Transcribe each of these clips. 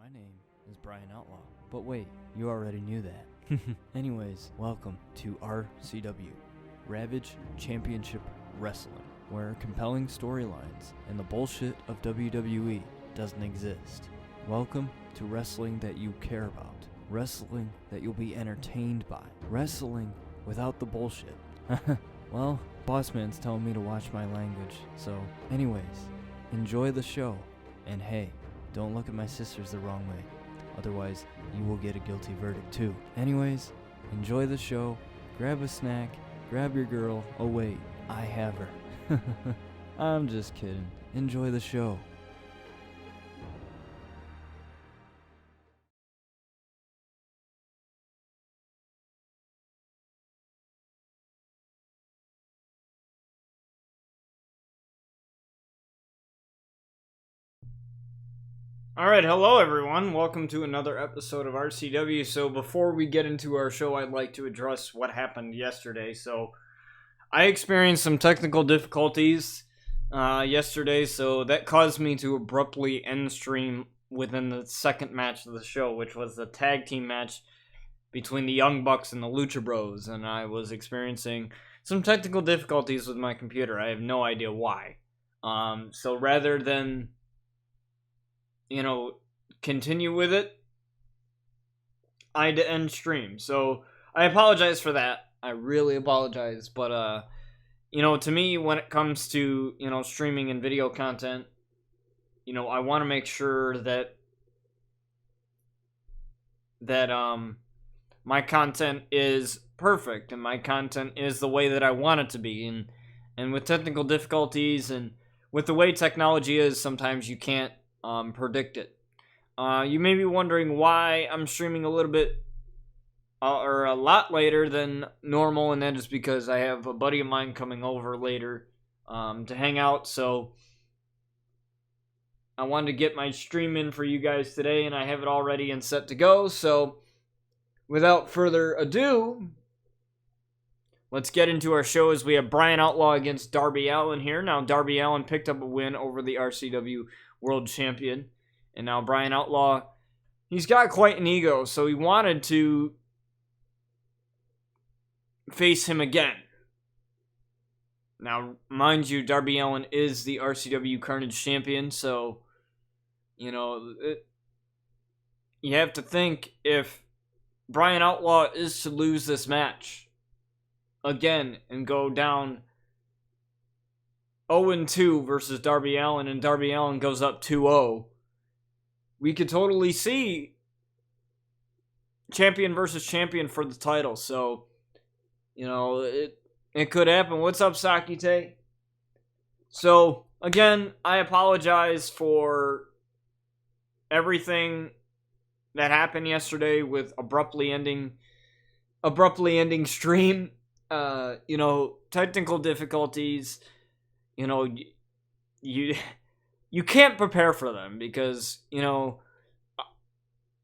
My name is Bryan Outlaw, but wait, you already knew that. Anyways, welcome to RCW, Ravage Championship Wrestling, where compelling storylines and the bullshit of WWE doesn't exist. Welcome to wrestling that you care about, wrestling that you'll be entertained by, wrestling without the bullshit. Well, boss man's telling me to watch my language, so anyways, enjoy the show, and hey, don't look at my sisters the wrong way, otherwise you will get a guilty verdict too. Anyways, enjoy the show, grab a snack, grab your girl, oh wait, I have her. I'm just kidding, enjoy the show. Alright, hello everyone. Welcome to another episode of RCW. So before we get into our show, I'd like to address what happened yesterday. So I experienced some technical difficulties yesterday, so that caused me to abruptly end stream within the second match of the show, which was the tag team match between the Young Bucks and the Lucha Bros, and I was experiencing some technical difficulties with my computer. I have no idea why. So rather than continue with it, I had to end stream. So I apologize for that. I really apologize. But, to me, when it comes to, streaming and video content, I want to make sure that my content is perfect and my content is the way that I want it to be. And with technical difficulties and with the way technology is, sometimes you can't predict it. You may be wondering why I'm streaming a little bit or a lot later than normal, and that is because I have a buddy of mine coming over later to hang out, so I wanted to get my stream in for you guys today, and I have it all ready and set to go. So without further ado, let's get into our show as we have Bryan Outlaw against Darby Allin here. Now, Darby Allin picked up a win over the RCW World Champion. And now Bryan Outlaw, he's got quite an ego, so he wanted to face him again. Now, mind you, Darby Allin is the RCW Carnage Champion, so, you have to think if Bryan Outlaw is to lose this match again and go down 0-2 versus Darby Allin, and Darby Allin goes up 2-0, we could totally see champion versus champion for the title. So, it could happen. What's up, Sakite? So, again, I apologize for everything that happened yesterday with abruptly ending stream. Technical difficulties. You can't prepare for them because,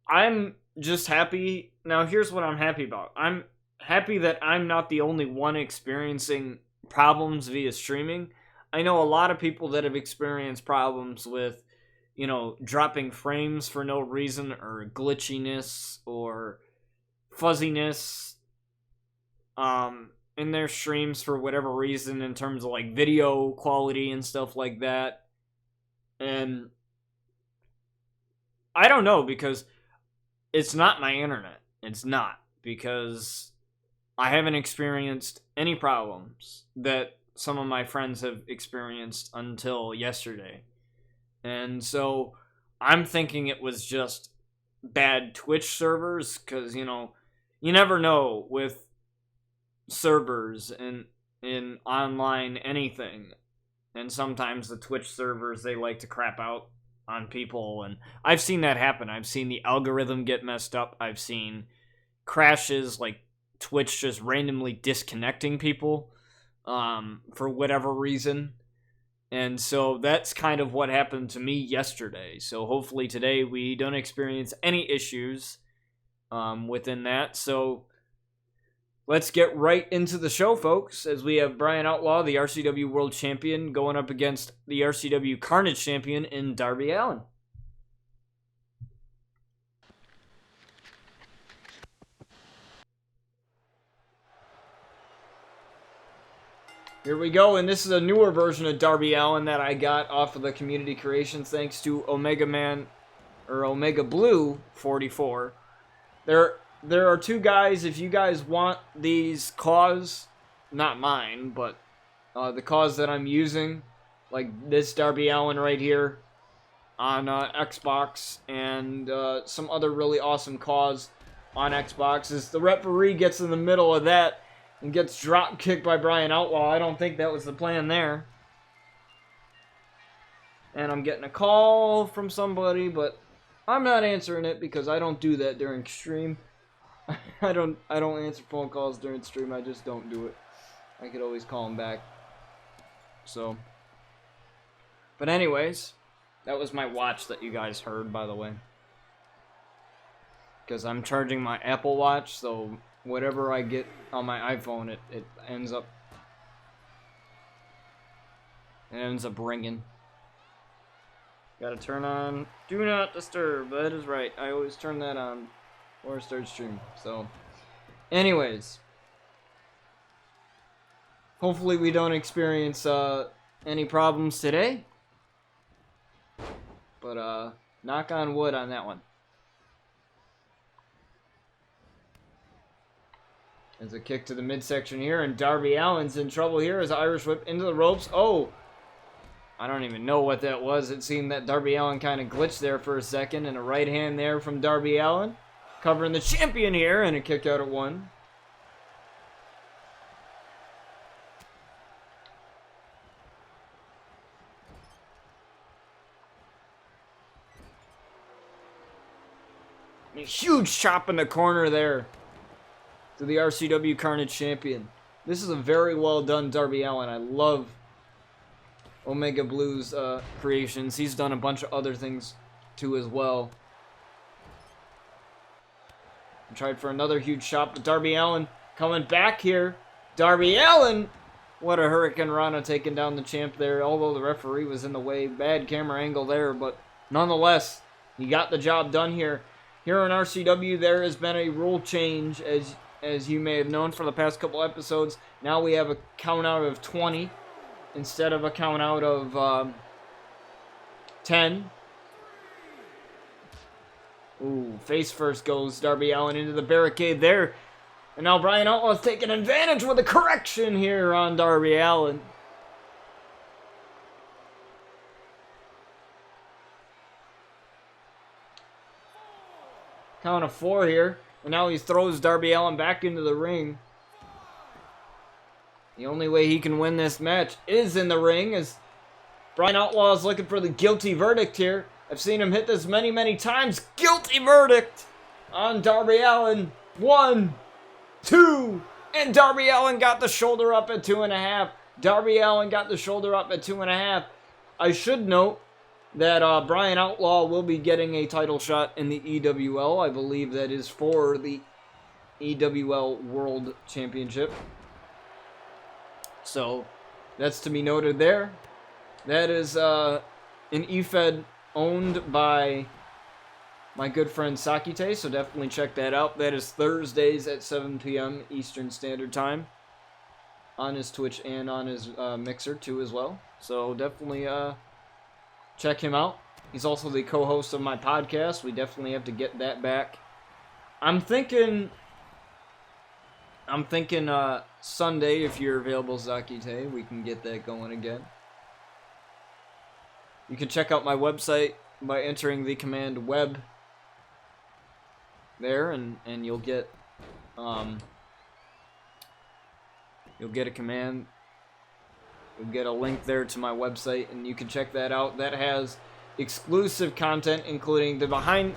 I'm just happy. Now, here's what I'm happy about. I'm happy that I'm not the only one experiencing problems via streaming. I know a lot of people that have experienced problems with, dropping frames for no reason or glitchiness or fuzziness in their streams for whatever reason in terms of like video quality and stuff like that. And I don't know, because it's not my internet. It's not, because I haven't experienced any problems that some of my friends have experienced until yesterday. And so I'm thinking it was just bad Twitch servers, because, you never know with servers and in online anything. And sometimes the Twitch servers, they like to crap out on people. And I've seen that happen. I've seen the algorithm get messed up. I've seen crashes, like Twitch just randomly disconnecting people for whatever reason. And so that's kind of what happened to me yesterday. So hopefully today we don't experience any issues within that. So let's get right into the show, folks, as we have Bryan Outlaw, the RCW World Champion, going up against the RCW Carnage Champion in Darby Allin. Here we go, and this is a newer version of Darby Allin that I got off of the community creations thanks to Omega Man, or Omega Blue 44. There are two guys. If you guys want these claws, not mine, but the claws that I'm using, like this Darby Allin right here on Xbox, and some other really awesome claws on Xbox, is the referee gets in the middle of that and gets drop kicked by Bryan Outlaw. I don't think that was the plan there. And I'm getting a call from somebody, but I'm not answering it because I don't do that during stream. I don't answer phone calls during stream. I just don't do it. I could always call them back. So, but anyways, that was my watch that you guys heard, by the way. Because I'm charging my Apple Watch, so whatever I get on my iPhone, it ends up ringing. Gotta turn on Do Not Disturb. That is right. I always turn that on or start stream. So, anyways, hopefully we don't experience any problems today. But knock on wood on that one. There's a kick to the midsection here, and Darby Allin's in trouble here as Irish whip into the ropes. Oh! I don't even know what that was. It seemed that Darby Allin kind of glitched there for a second, and a right hand there from Darby Allin. Covering the champion here, and a kick out at 1. A huge chop in the corner there to the RCW Carnage champion. This is a very well done Darby Allin. I love Omega Blue's creations. He's done a bunch of other things too as well. And tried for another huge shot, but Darby Allin coming back here. Darby Allin! What a Hurricane Rana taking down the champ there, although the referee was in the way. Bad camera angle there, but nonetheless, he got the job done here. Here in RCW, there has been a rule change, as you may have known for the past couple episodes. Now we have a count out of 20 instead of a count out of 10. Ooh, face first goes Darby Allin into the barricade there. And now Bryan Outlaw is taking advantage with a correction here on Darby Allin. Count of 4 here. And now he throws Darby Allin back into the ring. The only way he can win this match is in the ring, as Bryan Outlaw is looking for the guilty verdict here. I've seen him hit this many, many times. Guilty verdict on Darby Allin. 1, 2, and Darby Allin got the shoulder up at 2.5. Darby Allin got the shoulder up at 2.5. I should note that Bryan Outlaw will be getting a title shot in the EWL. I believe that is for the EWL World Championship. So, that's to be noted there. That is an eFed owned by my good friend Sakite, so definitely check that out. That is Thursdays at 7 p.m. Eastern Standard Time on his Twitch and on his Mixer too as well. So definitely check him out. He's also the co-host of my podcast. We definitely have to get that back. I'm thinking Sunday, if you're available, Sakite, we can get that going again. You can check out my website by entering the command web there, and you'll get a command. You'll get a link there to my website, and you can check that out. That has exclusive content, including the Behind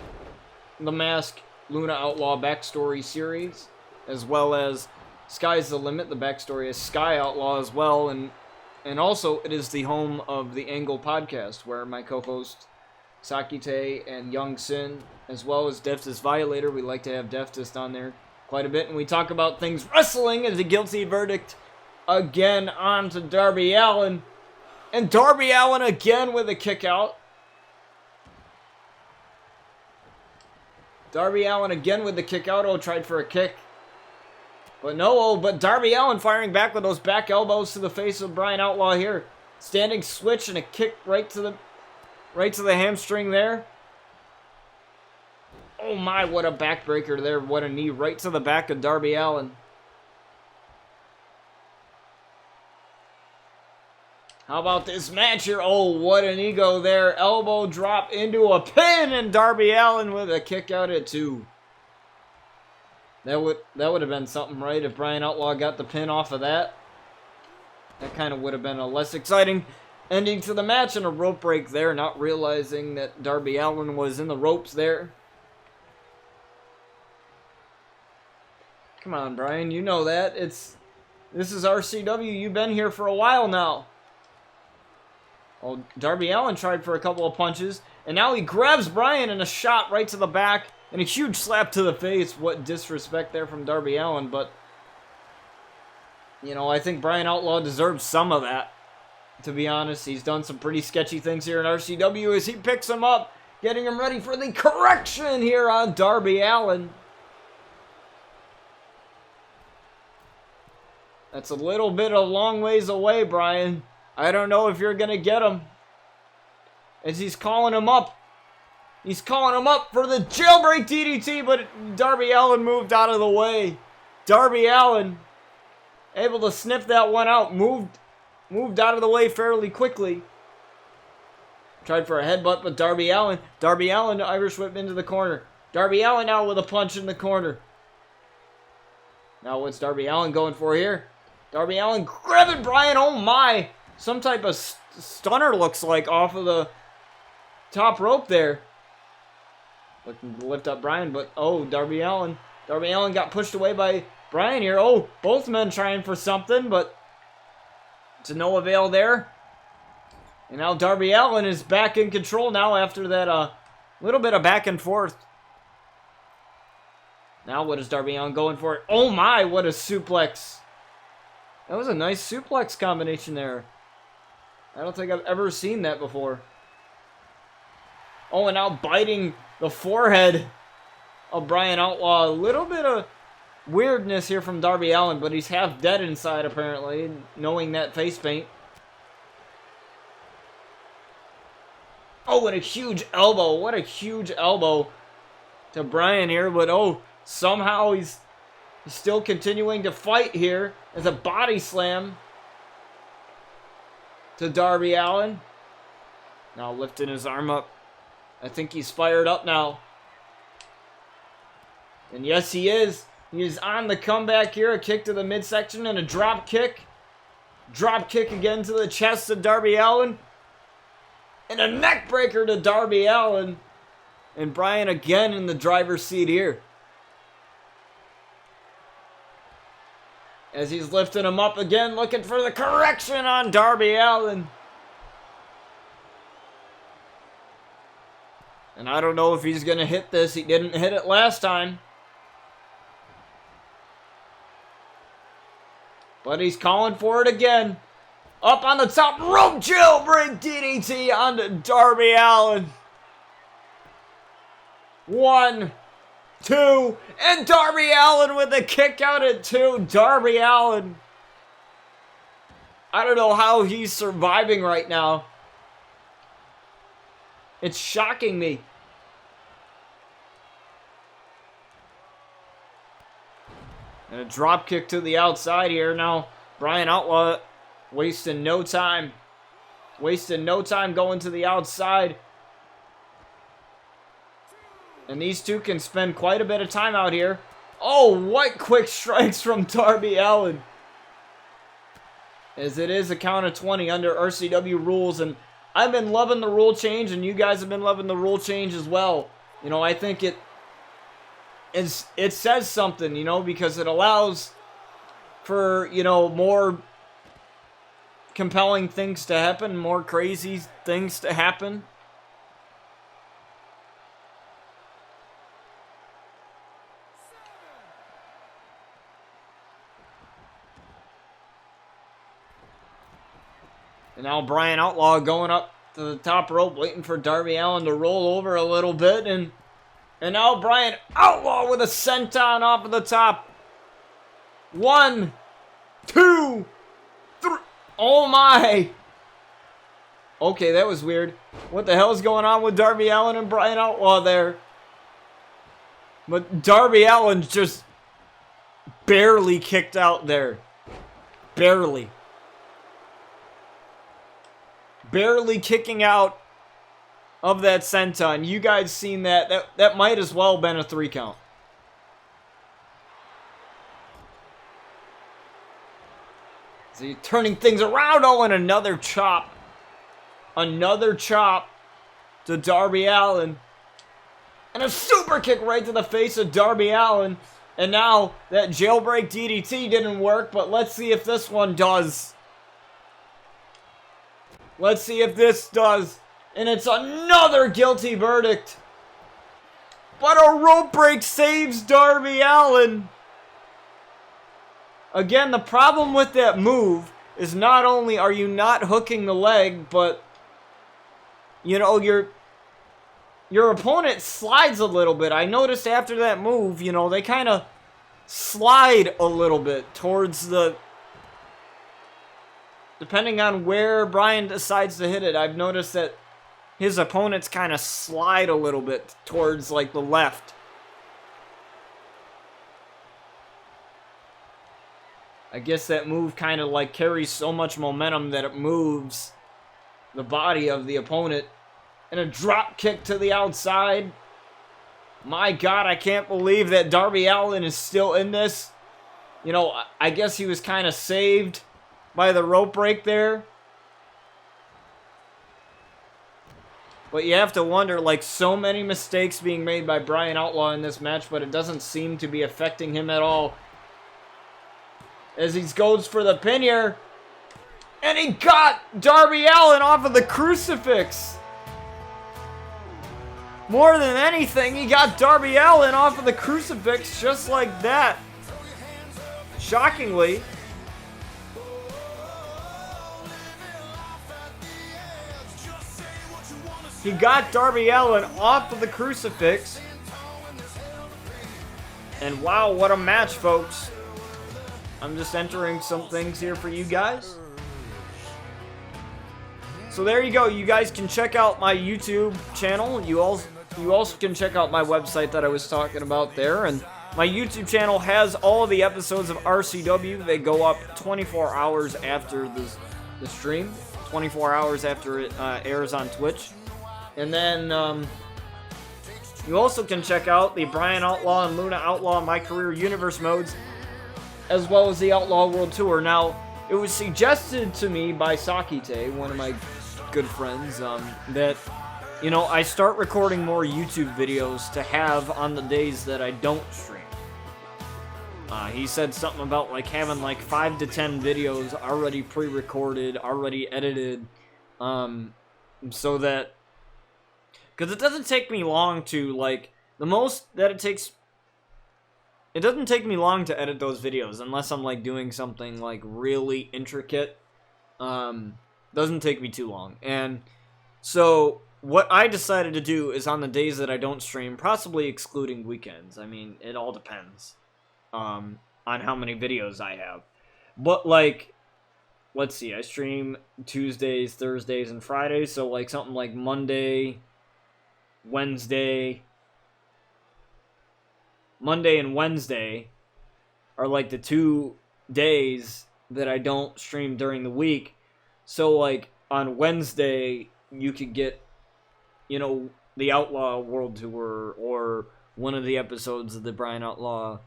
the Mask Lucha Outlaw backstory series, as well as Sky's the Limit, the backstory is Sky Outlaw as well, and also it is the home of the Angle podcast, where my co-host Sakite and Young Sin, as well as Deftest Violator, we like to have Deftest on there quite a bit, and we talk about things wrestling as a guilty verdict. Again on to Darby Allin, and Darby Allin again with a kick out. Darby Allin again with the kick out. Oh, tried for a kick. But no, but Darby Allin firing back with those back elbows to the face of Bryan Outlaw here. Standing switch and a kick right to the hamstring there. Oh my, what a backbreaker there. What a knee right to the back of Darby Allin. How about this match here? Oh, what an ego there. Elbow drop into a pin, and Darby Allin with a kick out at 2. That would have been something, right? If Bryan Outlaw got the pin off of that. That kind of would have been a less exciting ending to the match, and a rope break there, not realizing that Darby Allin was in the ropes there. Come on, Bryan, you know that. This is RCW. You've been here for a while now. Oh, Darby Allin tried for a couple of punches, and now he grabs Bryan and a shot right to the back, and a huge slap to the face. What disrespect there from Darby Allin, but, you know, I think Bryan Outlaw deserves some of that, to be honest. He's done some pretty sketchy things here in RCW as he picks him up, getting him ready for the correction here on Darby Allin. That's a little bit a long ways away, Bryan. I don't know if you're going to get him. As he's calling him up. He's calling him up for the jailbreak DDT, but Darby Allin moved out of the way. Darby Allin able to sniff that one out. Moved out of the way fairly quickly. Tried for a headbutt, but Darby Allin Irish whip into the corner. Darby Allin now with a punch in the corner. Now what's Darby Allin going for here? Darby Allin grabbing Bryan. Oh my. Some type of stunner looks like off of the top rope there. Looking to lift up Bryan, but oh, Darby Allin got pushed away by Bryan here. Oh, both men trying for something, but to no avail there. And now Darby Allin is back in control now after that little bit of back and forth. Now what is Darby Allin going for? Oh my, what a suplex. That was a nice suplex combination there. I don't think I've ever seen that before. Oh, and now biting the forehead of Bryan Outlaw. A little bit of weirdness here from Darby Allin, but he's half dead inside apparently, knowing that face paint. Oh, what a huge elbow. What a huge elbow to Bryan here, but oh, somehow he's still continuing to fight here as a body slam to Darby Allin. Now lifting his arm up. I think he's fired up now. And yes, he is. He is on the comeback here. A kick to the midsection and a drop kick. Drop kick again to the chest of Darby Allin. And a neck breaker to Darby Allin. And Bryan again in the driver's seat here. As he's lifting him up again, looking for the correction on Darby Allin. And I don't know if he's going to hit this. He didn't hit it last time. But he's calling for it again. Up on the top rope, jailbreak DDT onto Darby Allin. 1, 2, and Darby Allin with a kick out at 2. Darby Allin. I don't know how he's surviving right now. It's shocking me. And a drop kick to the outside here. Now, Bryan Outlaw wasting no time. Wasting no time going to the outside. And these two can spend quite a bit of time out here. Oh, what quick strikes from Darby Allin. As it is a count of 20 under RCW rules. And I've been loving the rule change, and you guys have been loving the rule change as well. You know, I think it says something, you know, because it allows for, you know, more compelling things to happen, more crazy things to happen. And now Bryan Outlaw going up to the top rope, waiting for Darby Allin to roll over a little bit. And now Bryan Outlaw with a senton off of the top. 1, 2, 3. Oh my! Okay, that was weird. What the hell is going on with Darby Allin and Bryan Outlaw there? But Darby Allin's just barely kicked out there. Barely. Barely kicking out of that senton. You guys seen that? That might as well have been a 3 count. So you're turning things around. Oh, and another chop. Another chop to Darby Allin. And a super kick right to the face of Darby Allin. And now that jailbreak DDT didn't work, but let's see if this one does. Let's see if this does. And it's another guilty verdict. But a rope break saves Darby Allin. Again, the problem with that move is not only are you not hooking the leg, but you know, your opponent slides a little bit. I noticed after that move, you know, they kind of slide a little bit towards the... Depending on where Bryan decides to hit it, I've noticed that his opponents kind of slide a little bit towards, like, the left. I guess that move kind of, like, carries so much momentum that it moves the body of the opponent. And a drop kick to the outside. My God, I can't believe that Darby Allin is still in this. You know, I guess he was kind of saved by the rope break there. But you have to wonder, like, so many mistakes being made by Bryan Outlaw in this match, but it doesn't seem to be affecting him at all. As he goes for the pin here. And he got Darby Allin off of the crucifix. More than anything, he got Darby Allin off of the crucifix just like that. Shockingly. He got Darby Allin off of the crucifix. And wow, what a match, folks. I'm just entering some things here for you guys. So there you go. You guys can check out my YouTube channel. You also can check out my website that I was talking about there. And my YouTube channel has all of the episodes of RCW. They go up 24 hours after the stream. 24 hours after it airs on Twitch. And then you also can check out the Bryan Outlaw and Lucha Outlaw My Career Universe modes, as well as the Outlaw World Tour. Now, it was suggested to me by Sakite, one of my good friends, that, you know, I start recording more YouTube videos to have on the days that I don't stream. He said something about, like, having, like, 5 to 10 videos already pre-recorded, already edited, so that... Because it doesn't take me long to, like, the most that it takes... It doesn't take me long to edit those videos, unless I'm, like, doing something, like, really intricate. Doesn't take me too long. And so, what I decided to do is on the days that I don't stream, possibly excluding weekends. I mean, it all depends on how many videos I have. But, like, let's see, I stream Tuesdays, Thursdays, and Fridays, so, like, something like Monday, Monday and Wednesday are, like, the 2 days that I don't stream during the week. So, like, on Wednesday, you could get, you know, the Outlaw World Tour, or one of the episodes of the Bryan Outlaw,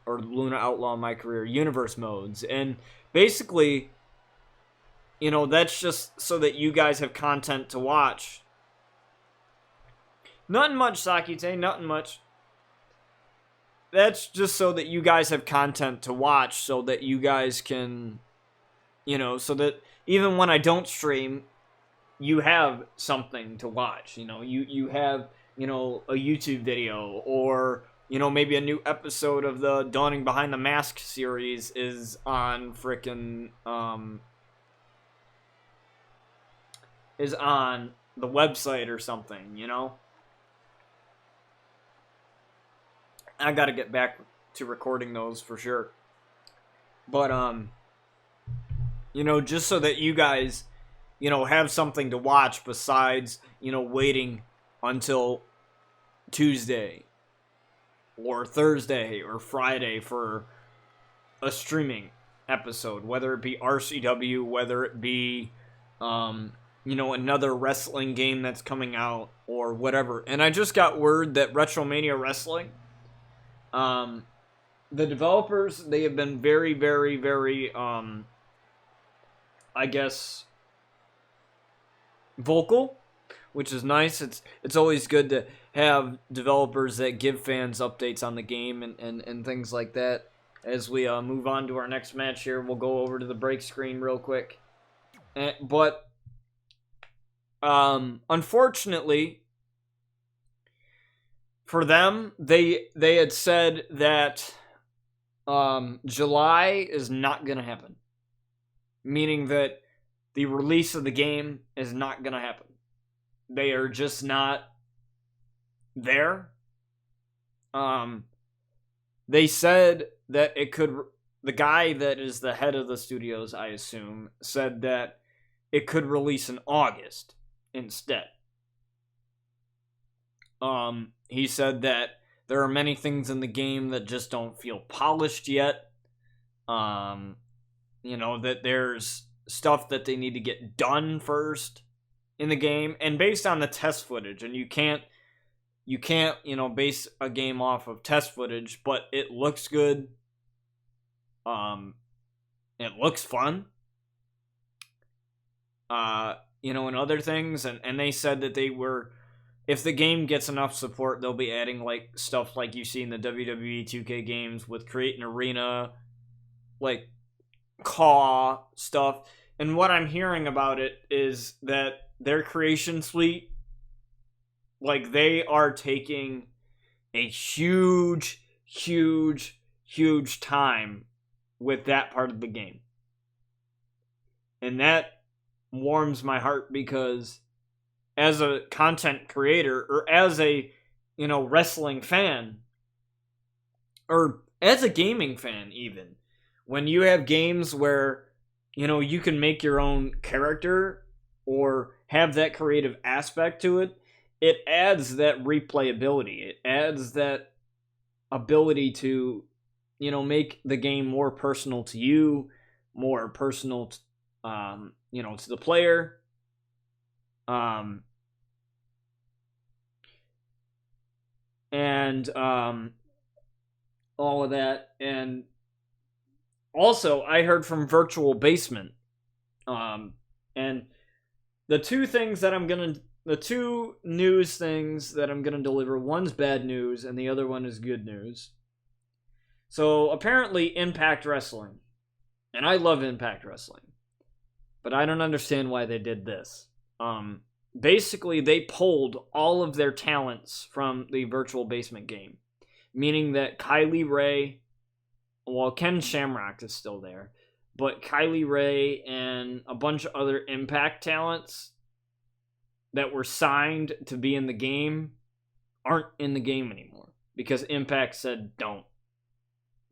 or Lucha Outlaw My Career Universe modes. And basically, you know, that's just so that you guys have content to watch. Nothing much, Sakite, nothing much. That's just so that you guys have content to watch, so that you guys can, you know, so that even when I don't stream, you have something to watch. You know, you have, you know, a YouTube video, or, you know, maybe a new episode of the Dawning Behind the Mask series is on frickin' is on the website or something, you know? I gotta get back to recording those for sure. But just so that you guys, have something to watch besides, waiting until Tuesday or Thursday or Friday for a streaming episode, whether it be RCW, whether it be another wrestling game that's coming out or whatever. And I just got word that Retromania Wrestling, the developers, they have been very, very, very I guess vocal, which is nice. It's always good to have developers that give fans updates on the game and things like that. As we move on to our next match here, we'll go over to the break screen real quick. But unfortunately for them, they had said that July is not going to happen. Meaning that the release of the game is not going to happen. They are just not there. They said that it could... The guy that is the head of the studios, I assume, said that it could release in August instead. He said that there are many things in the game that just don't feel polished yet. That there's stuff that they need to get done first in the game. And based on the test footage, and you can't, base a game off of test footage, but it looks good. It looks fun. And other things. And they said that they were, if the game gets enough support, they'll be adding, like, stuff like you see in the WWE 2K games with Create an Arena, like, Caw stuff. And what I'm hearing about it is that their creation suite, like, they are taking a huge, huge, huge time with that part of the game. And that warms my heart because as a content creator or as a, wrestling fan or as a gaming fan even, when you have games where, you can make your own character or have that creative aspect to it, it adds that replayability. It adds that ability to, make the game more personal to you, more personal, to the player. And all of that. And also, I heard from Virtual Basement, and the two news things that I'm gonna deliver, one's bad news and the other one is good news. So apparently Impact Wrestling, and I love Impact Wrestling, but I don't understand why they did this. Basically they pulled all of their talents from the Virtual Basement game, meaning that Kylie Ray, well, Ken Shamrock is still there, but Kylie Ray and a bunch of other Impact talents that were signed to be in the game aren't in the game anymore because Impact said don't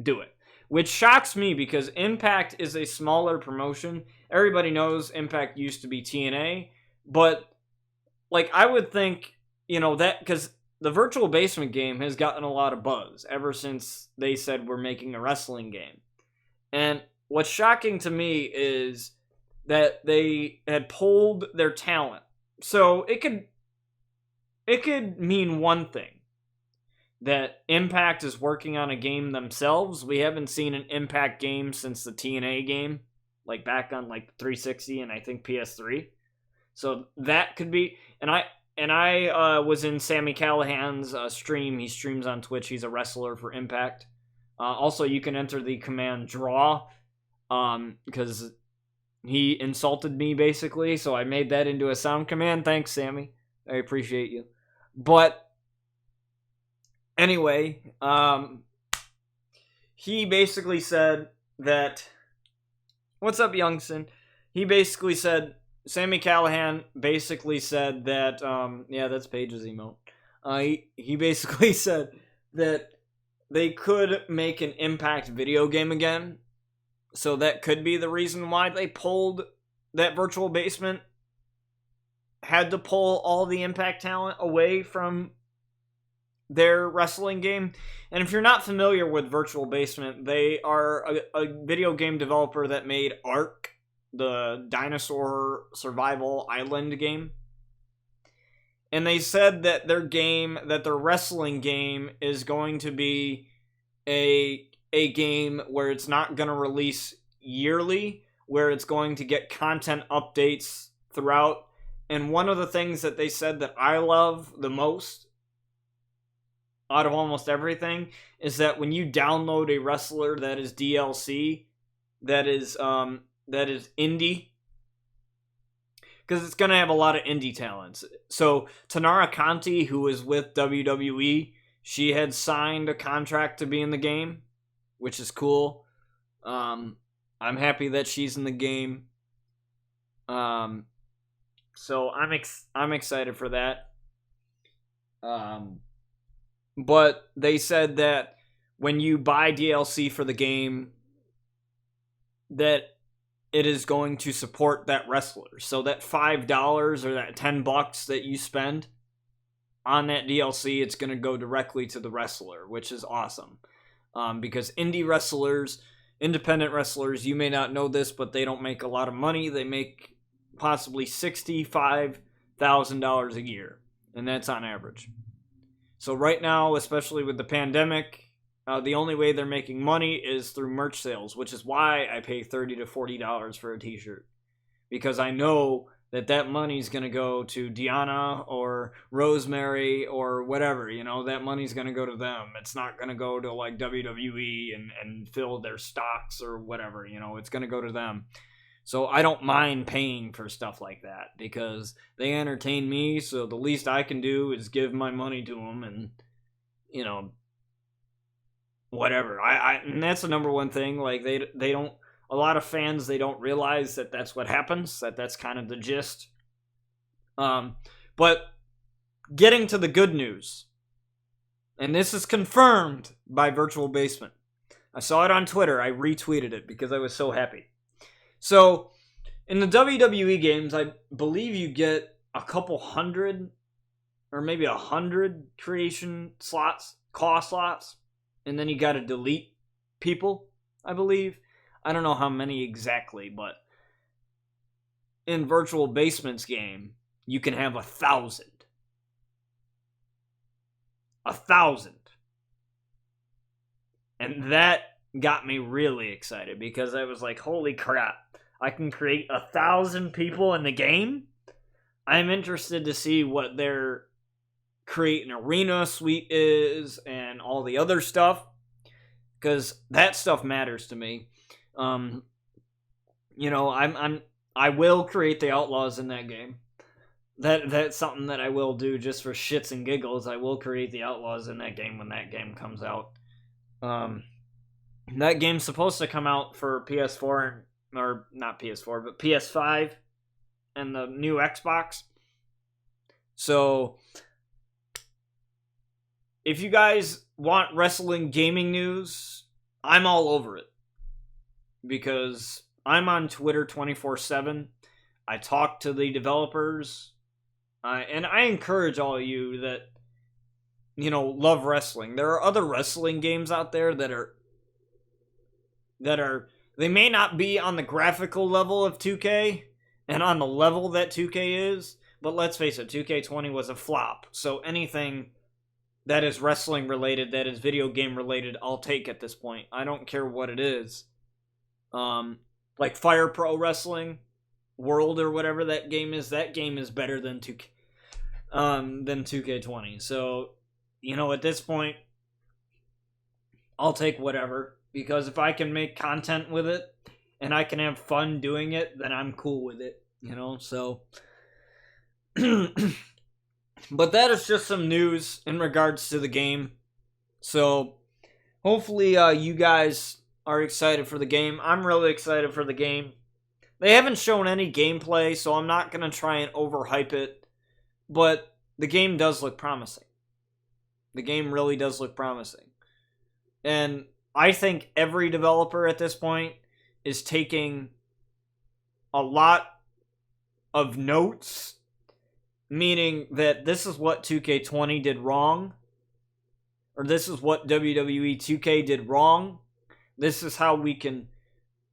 do it. Which shocks me because Impact is a smaller promotion. Everybody knows Impact used to be TNA, but like I would think, that because the Virtual Basement game has gotten a lot of buzz ever since they said we're making a wrestling game. And what's shocking to me is that they had pulled their talent. So it could mean one thing, that Impact is working on a game themselves. We haven't seen an Impact game since the TNA game, like back on like 360 and I think PS3. So that could be, and I was in Sami Callihan's stream. He streams on Twitch. He's a wrestler for Impact. Also, you can enter the command draw, because he insulted me basically. So I made that into a sound command. Thanks, Sammy. I appreciate you. But anyway, he basically said that, what's up, Youngson? He basically said, Sami Callihan basically said that, yeah, that's Paige's emote. He basically said that they could make an Impact video game again. So that could be the reason why they pulled that Virtual Basement had to pull all the Impact talent away from their wrestling game. And if you're not familiar with Virtual Basement, they are a video game developer that made Ark, the dinosaur survival island game. And they said that their wrestling game is going to be a game where it's not going to release yearly, where it's going to get content updates throughout. And one of the things that they said that I love the most out of almost everything is that when you download a wrestler that is DLC, that is indie, because it's going to have a lot of indie talents. So Tanara Conti, who is with WWE, she had signed a contract to be in the game, which is cool. I'm happy that she's in the game. So I'm excited for that. But they said that when you buy DLC for the game, that it is going to support that wrestler. So that $5 or that $10 that you spend on that DLC, it's going to go directly to the wrestler, which is awesome. Because independent wrestlers, you may not know this, but they don't make a lot of money. They make possibly $65,000 a year, and that's on average. So right now, especially with the pandemic, the only way they're making money is through merch sales, which is why I pay $30 to $40 for a t-shirt. Because I know that money's going to go to Deanna or Rosemary or whatever, that money's going to go to them. It's not going to go to like WWE and fill their stocks or whatever, it's going to go to them. So I don't mind paying for stuff like that because they entertain me. So the least I can do is give my money to them and, whatever. And that's the number one thing. Like they don't, a lot of fans, they don't realize that that's what happens, that's kind of the gist. But getting to the good news, and this is confirmed by Virtual Basement. I saw it on Twitter. I retweeted it because I was so happy. So, in the WWE games, I believe you get a couple hundred, or maybe 100 creation slots, claw slots, and then you gotta delete people, I believe. I don't know how many exactly, but in Virtual Basement's game, you can have 1,000. 1,000. And that got me really excited because I was like, holy crap. I can create 1,000 people in the game. I'm interested to see what their create an arena suite is and all the other stuff, because that stuff matters to me. I will create the Outlaws in that game. That's something that I will do just for shits and giggles. I will create the Outlaws in that game when that game comes out. That game's supposed to come out for PS4 or not PS4, but PS5 and the new Xbox. So, if you guys want wrestling gaming news, I'm all over it. Because I'm on Twitter 24/7. I talk to the developers. And I encourage all of you that, love wrestling. There are other wrestling games out there that are they may not be on the graphical level of 2K and on the level that 2K is, but let's face it, 2K20 was a flop. So anything that is wrestling related, that is video game related, I'll take at this point. I don't care what it is. Like Fire Pro Wrestling World or whatever that game is better than 2K20. So, at this point, I'll take whatever. Because if I can make content with it, and I can have fun doing it, then I'm cool with it, so. But that is just some news in regards to the game. So, hopefully you guys are excited for the game. I'm really excited for the game. They haven't shown any gameplay, so I'm not going to try and overhype it. But the game does look promising. The game really does look promising. And I think every developer at this point is taking a lot of notes, meaning that this is what 2K20 did wrong, or this is what WWE 2K did wrong. This is how we can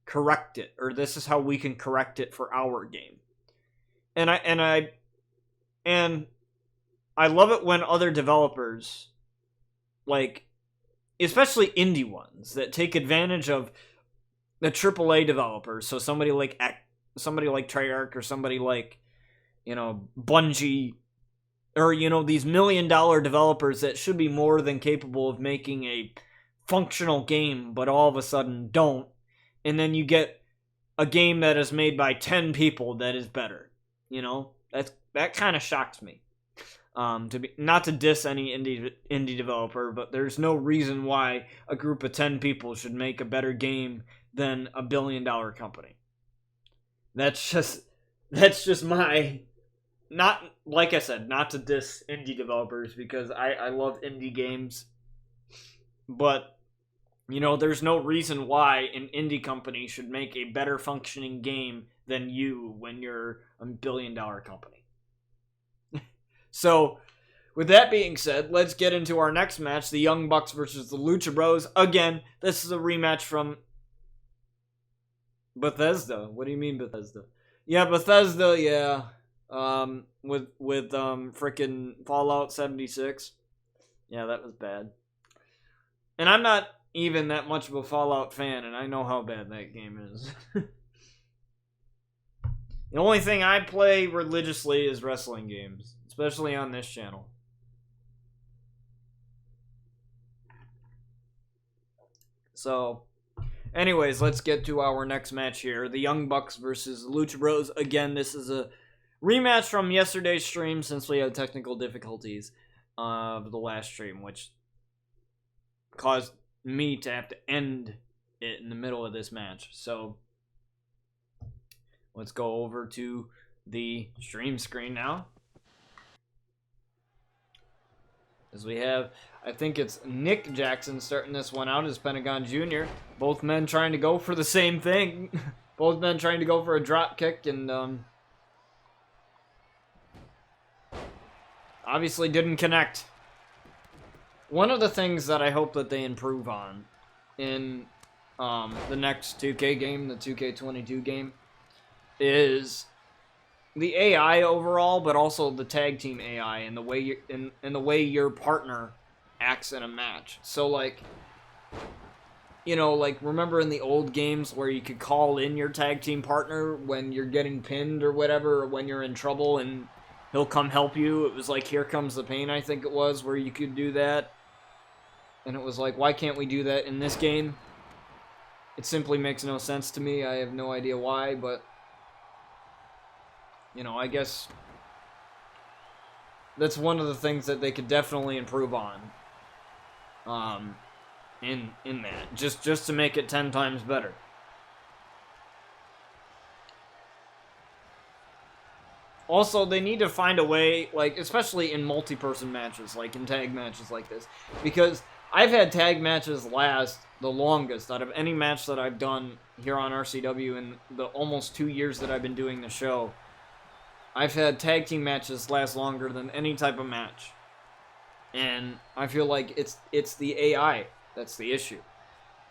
correct it, or this is how we can correct it for our game. And I love it when other developers, like, especially indie ones, that take advantage of the AAA developers. So somebody like Treyarch, or somebody like, Bungie, or, these $1 million developers that should be more than capable of making a functional game, but all of a sudden don't. And then you get a game that is made by 10 people that is better. That kind of shocks me. Not to diss any indie developer, but there's no reason why a group of 10 people should make a better game than a $1 billion company. That's just my, not, like I said, not to diss indie developers, because I love indie games, but there's no reason why an indie company should make a better functioning game than you when you're a $1 billion company. So, with that being said, let's get into our next match, the Young Bucks versus the Lucha Bros. Again, this is a rematch from Bethesda. What do you mean Bethesda? Yeah, Bethesda, yeah. With frickin' Fallout 76. Yeah, that was bad. And I'm not even that much of a Fallout fan, and I know how bad that game is. The only thing I play religiously is wrestling games, especially on this channel. So, anyways, let's get to our next match here. The Young Bucks versus Lucha Bros. Again, this is a rematch from yesterday's stream, since we had technical difficulties of the last stream, which caused me to have to end it in the middle of this match. So, let's go over to the stream screen now. As we have, I think it's Nick Jackson starting this one out as Pentagon Jr. Both men trying to go for the same thing. Both men trying to go for a drop kick, and obviously didn't connect. One of the things that I hope that they improve on in the next 2K game, the 2K22 game, is the AI overall, but also the tag team AI and the way the way your partner acts in a match. So like, remember in the old games where you could call in your tag team partner when you're getting pinned or whatever, or when you're in trouble, and he'll come help you. It was like Here Comes the Pain, I think it was, where you could do that. And it was like, why can't we do that in this game? It simply makes no sense to me. I have no idea why, but I guess that's one of the things that they could definitely improve on. In that, just to make it 10 times better. Also, they need to find a way, like, especially in multi-person matches, like in tag matches like this, because I've had tag matches last the longest out of any match that I've done here on RCW in the almost 2 years that I've been doing the show. I've had tag team matches last longer than any type of match. And I feel like it's the AI that's the issue.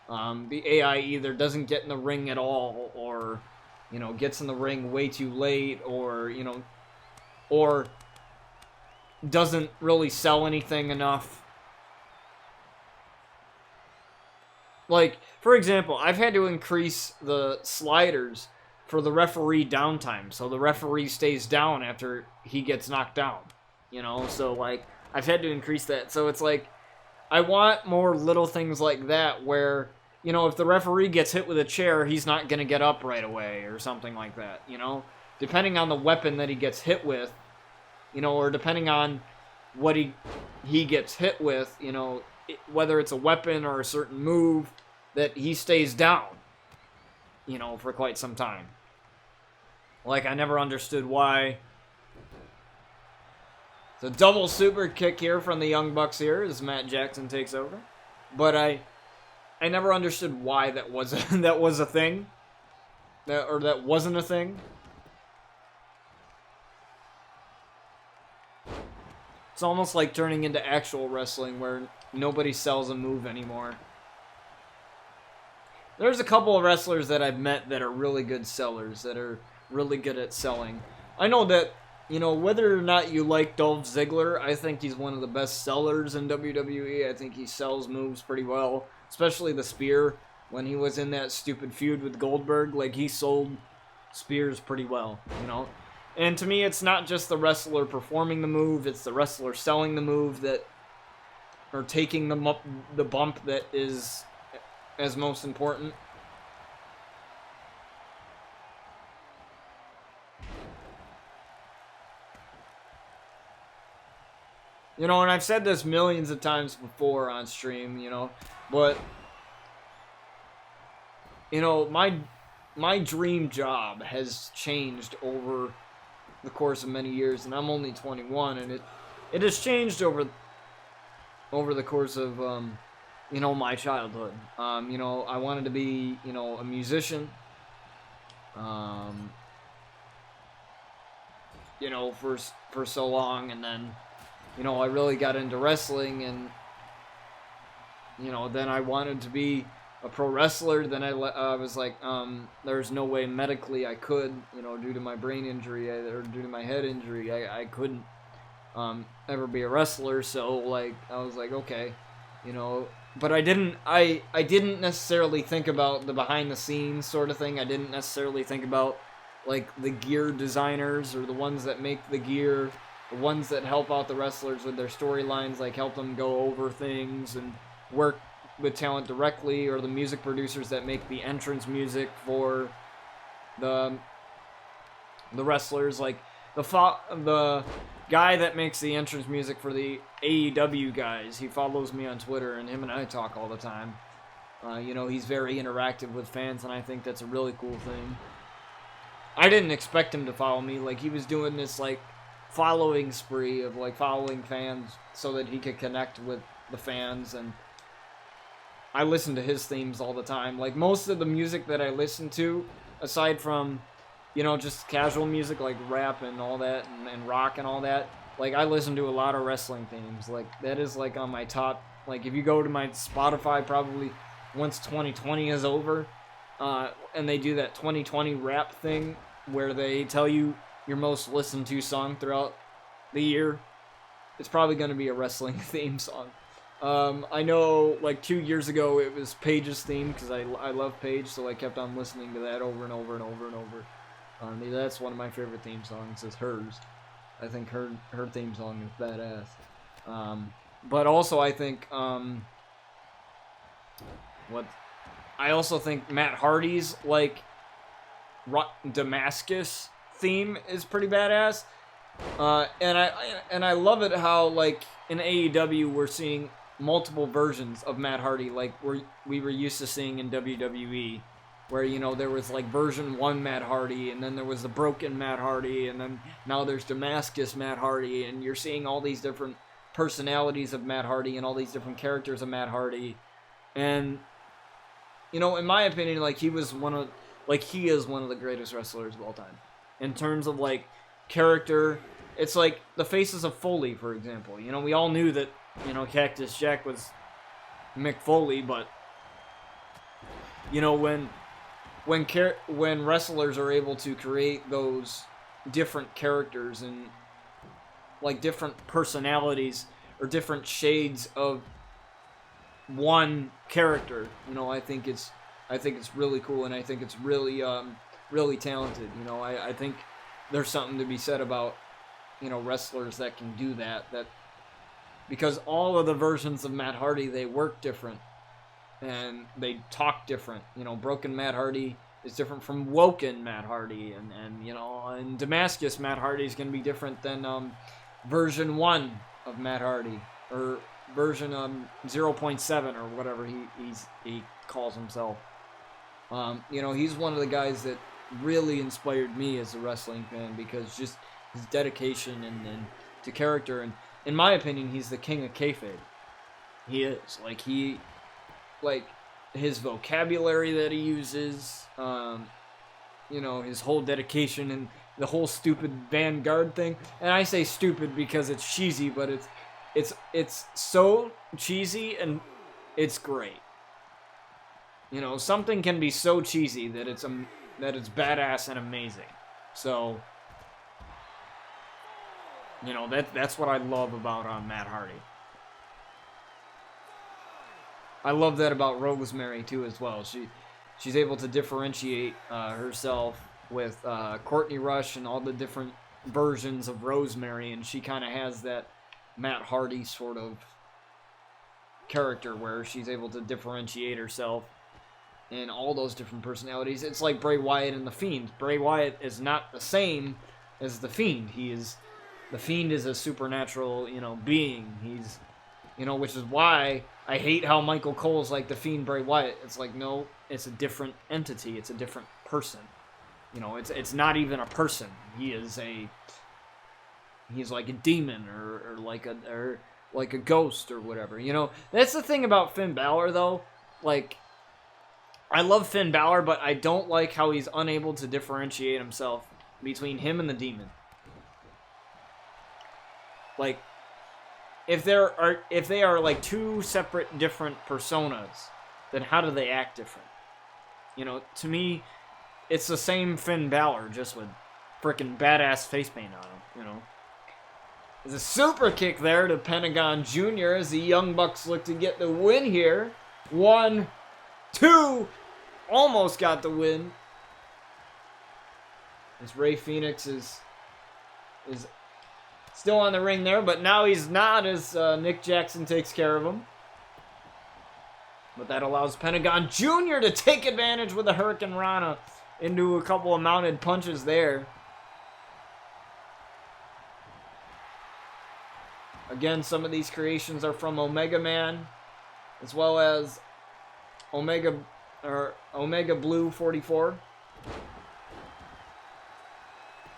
The AI either doesn't get in the ring at all, or, gets in the ring way too late, or, or doesn't really sell anything enough. Like, for example, I've had to increase the sliders for the referee downtime, so the referee stays down after he gets knocked down, so, like, I've had to increase that, so it's like, I want more little things like that, where, if the referee gets hit with a chair, he's not gonna get up right away, or something like that, depending on the weapon that he gets hit with, or depending on what he gets hit with, whether it's a weapon or a certain move, that he stays down, for quite some time. Like, I never understood why. It's a double super kick here from the Young Bucks here as Matt Jackson takes over. But I never understood why that was a thing. that wasn't a thing. It's almost like turning into actual wrestling where nobody sells a move anymore. There's a couple of wrestlers that I've met that are really good sellers, that are really good at selling. I know that, whether or not you like Dolph Ziggler, I think he's one of the best sellers in WWE. I think he sells moves pretty well, especially the spear. When he was in that stupid feud with Goldberg, like, he sold spears pretty well, And to me, it's not just the wrestler performing the move, it's the wrestler selling the move or taking the bump that is as most important. And I've said this millions of times before on stream, but, my dream job has changed over the course of many years, and I'm only 21, and it has changed over the course of, my childhood. I wanted to be, a musician, for so long, and then, I really got into wrestling, and, then I wanted to be a pro wrestler. Then I was like, there's no way medically I could, due to my brain injury or due to my head injury, I couldn't ever be a wrestler. So like, I was like, okay, but I didn't necessarily think about the behind the scenes sort of thing. I didn't necessarily think about like the gear designers or the ones that make the gear, the ones that help out the wrestlers with their storylines, like help them go over things and work with talent directly, or the music producers that make the entrance music for the wrestlers, like the guy that makes the entrance music for the AEW guys. He follows me on Twitter, and him and I talk all the time. He's very interactive with fans, and I think that's a really cool thing. I didn't expect him to follow me. Like, he was doing this like following spree of like following fans so that he could connect with the fans, and I listen to his themes all the time. Like, most of the music that I listen to, aside from, just casual music like rap and all that, and rock and all that, like, I listen to a lot of wrestling themes. Like, that is, like, on my top, like, if you go to my Spotify, probably once 2020 is over, and they do that 2020 rap thing, where they tell you your most listened to song throughout the year, it's probably going to be a wrestling theme song. I know, like, 2 years ago, it was Paige's theme, because I love Paige, so I kept on listening to that over and over and over and over. That's one of my favorite theme songs, is hers. I think her theme song is badass. But also, I think, I also think Matt Hardy's, like, Damascus theme is pretty badass. And I love it how, like, in AEW, we're seeing multiple versions of Matt Hardy, like we were used to seeing in WWE, where, there was like version 1 Matt Hardy, and then there was the broken Matt Hardy, and then now there's Damascus Matt Hardy, and you're seeing all these different personalities of Matt Hardy and all these different characters of Matt Hardy. And, in my opinion, like, he is one of the greatest wrestlers of all time. In terms of, like, character, it's like the faces of Foley, for example. We all knew that, Cactus Jack was Mick Foley, but, when wrestlers are able to create those different characters and, like, different personalities or different shades of one character, I think it's really cool, and I think it's really really talented. I think there's something to be said about, wrestlers that can do that, because all of the versions of Matt Hardy, they work different and they talk different. Broken Matt Hardy is different from Woken Matt Hardy, and Damascus Matt Hardy is going to be different than version 1 of Matt Hardy, or version 0.7 or whatever he calls himself. He's one of the guys that really inspired me as a wrestling fan, because just his dedication and to character, and in my opinion, he's the king of kayfabe. He is. Like, his vocabulary that he uses, his whole dedication and the whole stupid Vanguard thing. And I say stupid because it's cheesy, but it's so cheesy and it's great. Something can be so cheesy that it's badass and amazing. So, that's what I love about Matt Hardy. I love that about Rosemary too as well. She's able to differentiate herself with Courtney Rush and all the different versions of Rosemary, and she kind of has that Matt Hardy sort of character where she's able to differentiate herself in all those different personalities. It's like Bray Wyatt and The Fiend. Bray Wyatt is not the same as The Fiend. The Fiend is a supernatural, being. He's, which is why I hate how Michael Cole's like The Fiend Bray Wyatt. It's like, no, it's a different entity. It's a different person. It's not even a person. He's like a demon or like a ghost or whatever. That's the thing about Finn Balor though. Like, I love Finn Balor, but I don't like how he's unable to differentiate himself between him and the demon. Like, if they are like two separate different personas, then how do they act different? To me, it's the same Finn Balor, just with frickin' badass face paint on him, There's a super kick there to Pentagon Jr. as the Young Bucks look to get the win here. 1, 2, almost got the win. As Rey Fenix is still on the ring there, but now he's not, as Nick Jackson takes care of him. But that allows Pentagon Jr. to take advantage with the Hurricane Rana into a couple of mounted punches there. Again, some of these creations are from Omega Man, as well as Omega Blue 44.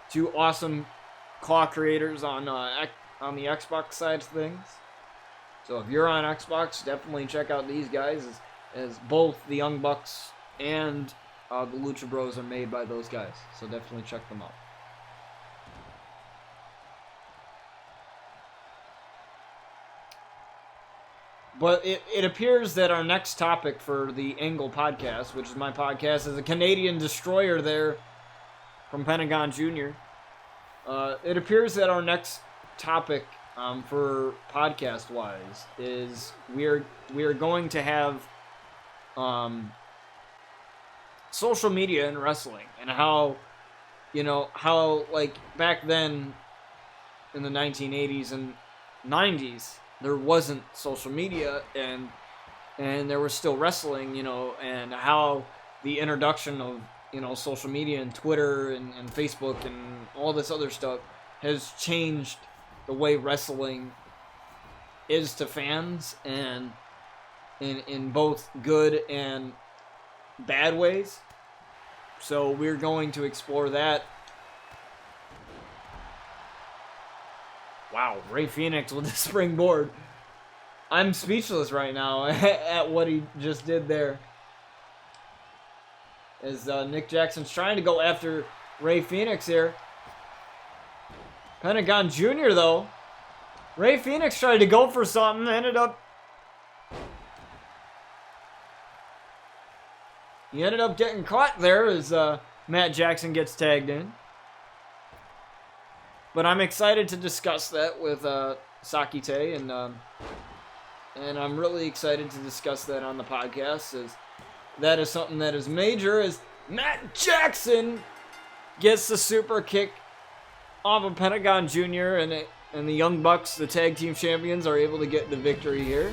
Two awesome claw creators on the Xbox side of things. So if you're on Xbox, definitely check out these guys, as both the Young Bucks and the Lucha Bros are made by those guys. So definitely check them out. But it appears that our next topic for the Angle podcast, which is my podcast, is a Canadian Destroyer there from Pentagon Jr. It appears that our next topic for podcast-wise is we are going to have social media in wrestling, and how like back then in the 1980s and 90s there wasn't social media and there was still wrestling, and how the introduction of social media and Twitter and Facebook and all this other stuff has changed the way wrestling is to fans, and in both good and bad ways. So we're going to explore that. Wow, Rey Fenix with the springboard. I'm speechless right now at what he just did there. As Nick Jackson's trying to go after Rey Fenix here. Pentagon Jr. though. Rey Fenix tried to go for something, ended up getting caught there as Matt Jackson gets tagged in. But I'm excited to discuss that with Sakite, and I'm really excited to discuss that on the podcast, as that is something that is major, as Matt Jackson gets the super kick off of Pentagon Jr. and the Young Bucks, the tag team champions, are able to get the victory here.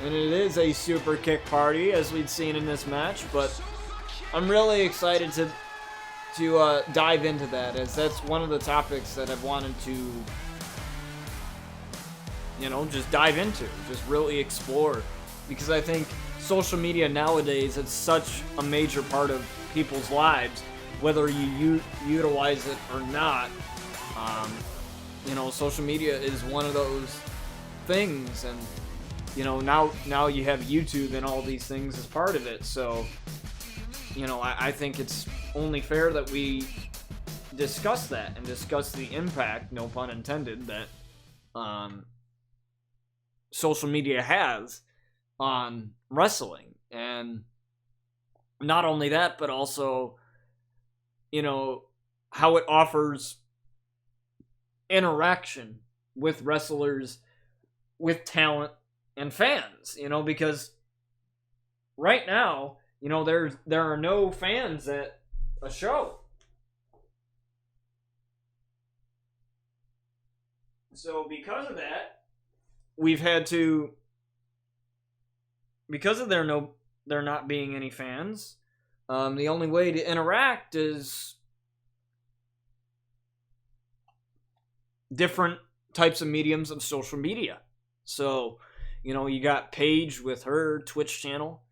And it is a super kick party, as we'd seen in this match, but I'm really excited to dive into that, as that's one of the topics that I've wanted to, just dive into, just really explore, because I think social media nowadays is such a major part of people's lives, whether you utilize it or not. Social media is one of those things, and now you have YouTube and all these things as part of it, so I think it's only fair that we discuss that and discuss the impact, no pun intended, that social media has on wrestling. And not only that, but also, how it offers interaction with wrestlers, with talent, and fans, because right now, there are no fans at a show. So because of that, we've had to, because of there not being any fans, the only way to interact is different types of mediums of social media. So, you got Paige with her Twitch channel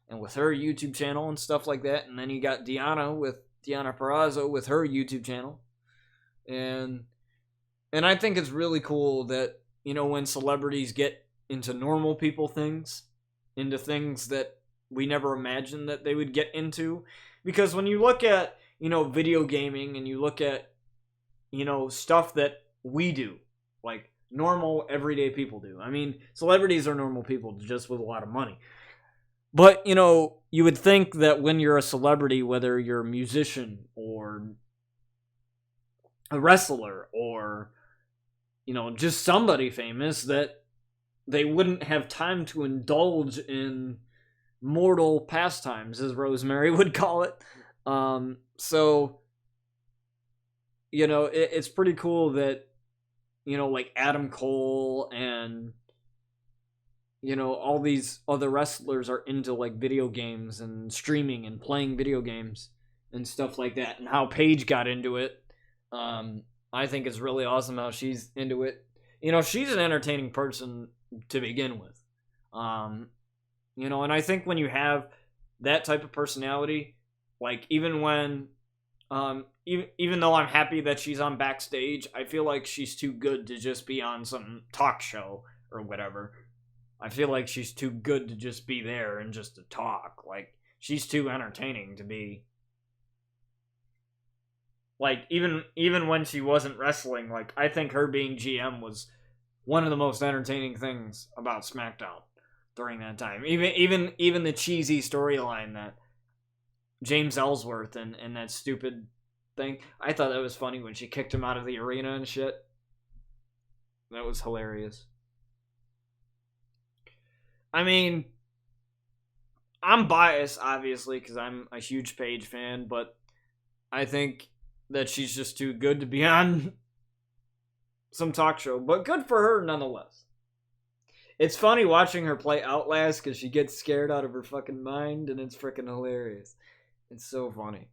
and with her YouTube channel and stuff like that. And then you got Deanna Purrazzo with her YouTube channel. And I think it's really cool that, when celebrities get into normal people things, into things that we never imagined that they would get into. Because when you look at, video gaming and you look at, stuff that we do, like normal everyday people do. I mean, celebrities are normal people just with a lot of money. But, you would think that when you're a celebrity, whether you're a musician or a wrestler or, just somebody famous, that they wouldn't have time to indulge in mortal pastimes, as Rosemary would call it. So, it's pretty cool that, like Adam Cole and, all these other wrestlers are into like video games and streaming and playing video games and stuff like that, and how Paige got into it. I think it's really awesome how she's into it. She's an entertaining person to begin with. And I think when you have that type of personality, like even when, even though I'm happy that she's on Backstage, I feel like she's too good to just be on some talk show or whatever. I feel like she's too good to just be there and just to talk. Like, she's too entertaining to be... Like, even when she wasn't wrestling, like, I think her being GM was one of the most entertaining things about SmackDown during that time. Even the cheesy storyline that James Ellsworth and that stupid thing. I thought that was funny when she kicked him out of the arena and shit. That was hilarious. I mean, I'm biased, obviously, because I'm a huge Paige fan, but I think that she's just too good to be on some talk show. But good for her, nonetheless. It's funny watching her play Outlast, because she gets scared out of her fucking mind, and it's freaking hilarious. It's so funny.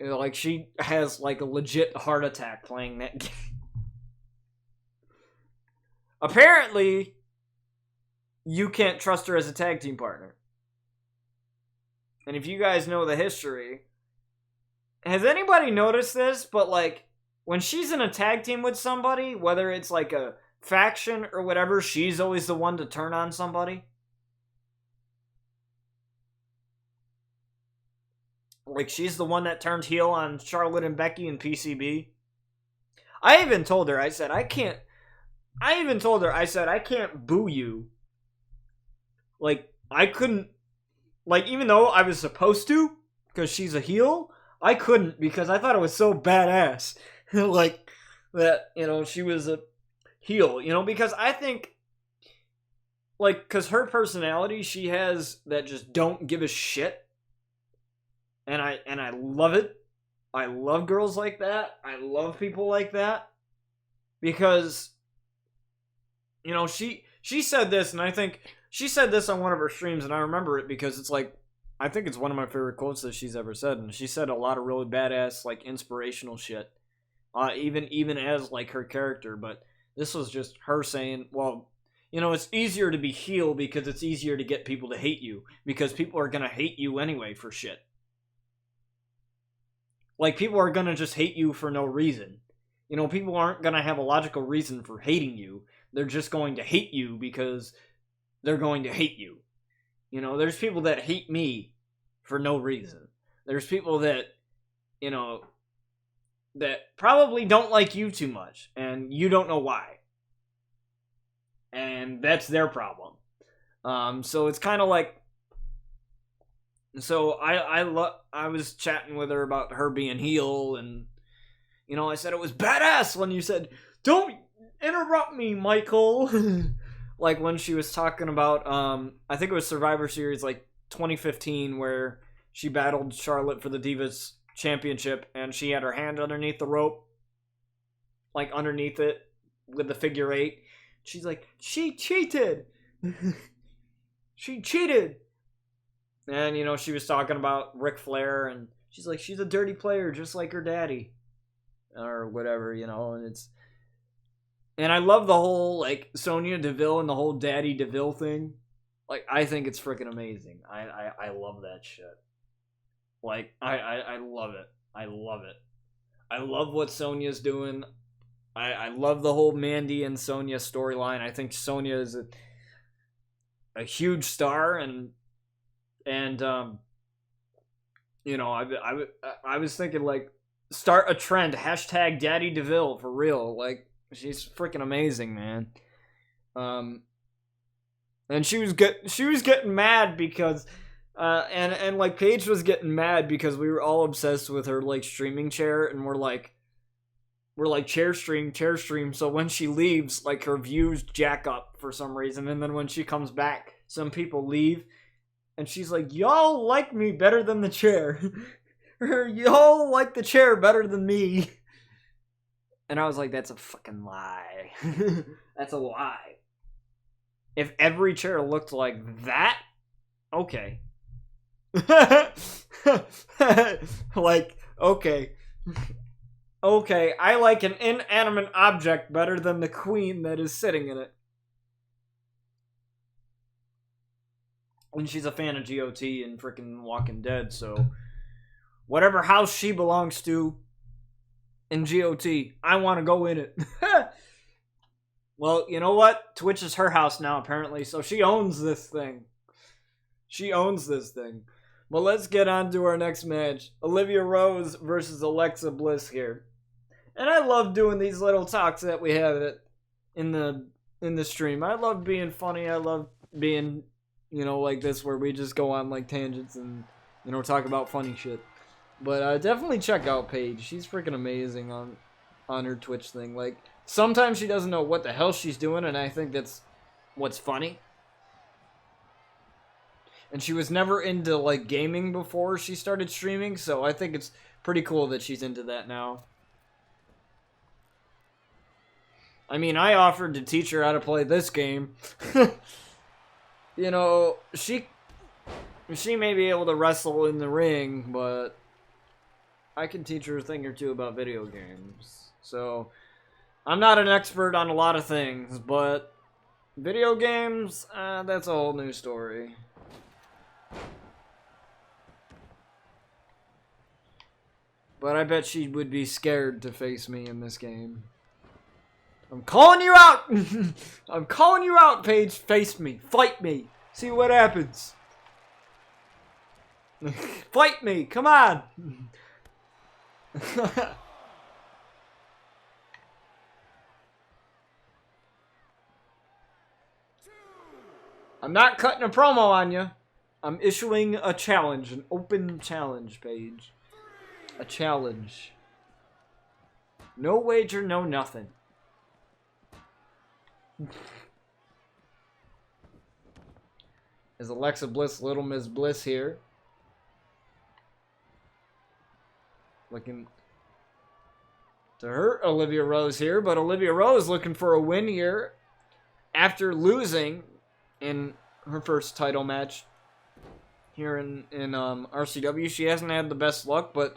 Like, she has, like, a legit heart attack playing that game. Apparently, you can't trust her as a tag team partner. And if you guys know the history, has anybody noticed this? But, like, when she's in a tag team with somebody, whether it's, like, a faction or whatever, she's always the one to turn on somebody. Like, she's the one that turned heel on Charlotte and Becky and PCB. I even told her, I said, I can't boo you. Like, I couldn't, like, even though I was supposed to, because she's a heel, I couldn't, because I thought it was so badass. Like, that, she was a heel, because I think, like, because her personality, she has that just don't give a shit. And I love it. I love girls like that. I love people like that. Because, she said this, and I think she said this on one of her streams, and I remember it because it's like, I think it's one of my favorite quotes that she's ever said, and she said a lot of really badass, like, inspirational shit, even as, like, her character, but this was just her saying, well, it's easier to be heel because it's easier to get people to hate you, because people are gonna hate you anyway for shit. Like, people are gonna just hate you for no reason. People aren't gonna have a logical reason for hating you. They're just going to hate you because they're going to hate you. There's people that hate me for no reason. there's people that, you know, that probably don't like you too much, and you don't know why. And that's their problem. So it's kind of like, so I was chatting with her about her being heel, and, you know, I said it was badass when you said, "Don't interrupt me, Michael." Like when she was talking about, I think it was Survivor Series like 2015, where she battled Charlotte for the Divas Championship, and she had her hand underneath the rope, like underneath it with the figure 8. She's like, "She cheated." She cheated. And, you know, she was talking about Ric Flair, and she's like, she's a dirty player just like her daddy. Or whatever, you know, and I love the whole, like, Sonya Deville and the whole Daddy Deville thing. Like, I think it's freaking amazing. I love that shit. Like, I love it. I love it. I love what Sonya's doing. I love the whole Mandy and Sonya storyline. I think Sonya is a huge star, and you know, I was thinking, like, start a trend, hashtag Daddy DeVille, for real. Like, she's freaking amazing, man. And she was getting mad because and like Paige was getting mad because we were all obsessed with her, like, streaming chair, and we're like chair stream, so when she leaves, like, her views jack up for some reason, and then when she comes back, some people leave, and she's like, "Y'all like me better than the chair." Or, "Y'all like the chair better than me." And I was like, that's a fucking lie. That's a lie. If every chair looked like that, okay. Like, okay. Okay, I like an inanimate object better than the queen that is sitting in it. And she's a fan of GOT and freaking Walking Dead, so whatever house she belongs to in GOT, I want to go in it. Well, you know what? Twitch is her house now, apparently, so she owns this thing. She owns this thing. But let's get on to our next match. Olivia Rose versus Alexa Bliss here. And I love doing these little talks that we have in the stream. I love being funny. I love being, you know, like this, where we just go on, like, tangents and, you know, talk about funny shit. But definitely check out Paige. She's freaking amazing on her Twitch thing. Like, sometimes she doesn't know what the hell she's doing, and I think that's what's funny. And she was never into, like, gaming before she started streaming, so I think it's pretty cool that she's into that now. I mean, I offered to teach her how to play this game. You know, she may be able to wrestle in the ring, but I can teach her a thing or two about video games. So, I'm not an expert on a lot of things, but video games, that's a whole new story. But I bet she would be scared to face me in this game. I'm calling you out! I'm calling you out, Paige. Face me. Fight me. See what happens. Fight me. Come on. I'm not cutting a promo on you. I'm issuing a challenge. An open challenge, Paige. A challenge. No wager, no nothing. Is Alexa Bliss, Little Miss Bliss here. Looking to hurt Olivia Rose here, but Olivia Rose looking for a win here after losing in her first title match here in RCW. She hasn't had the best luck, but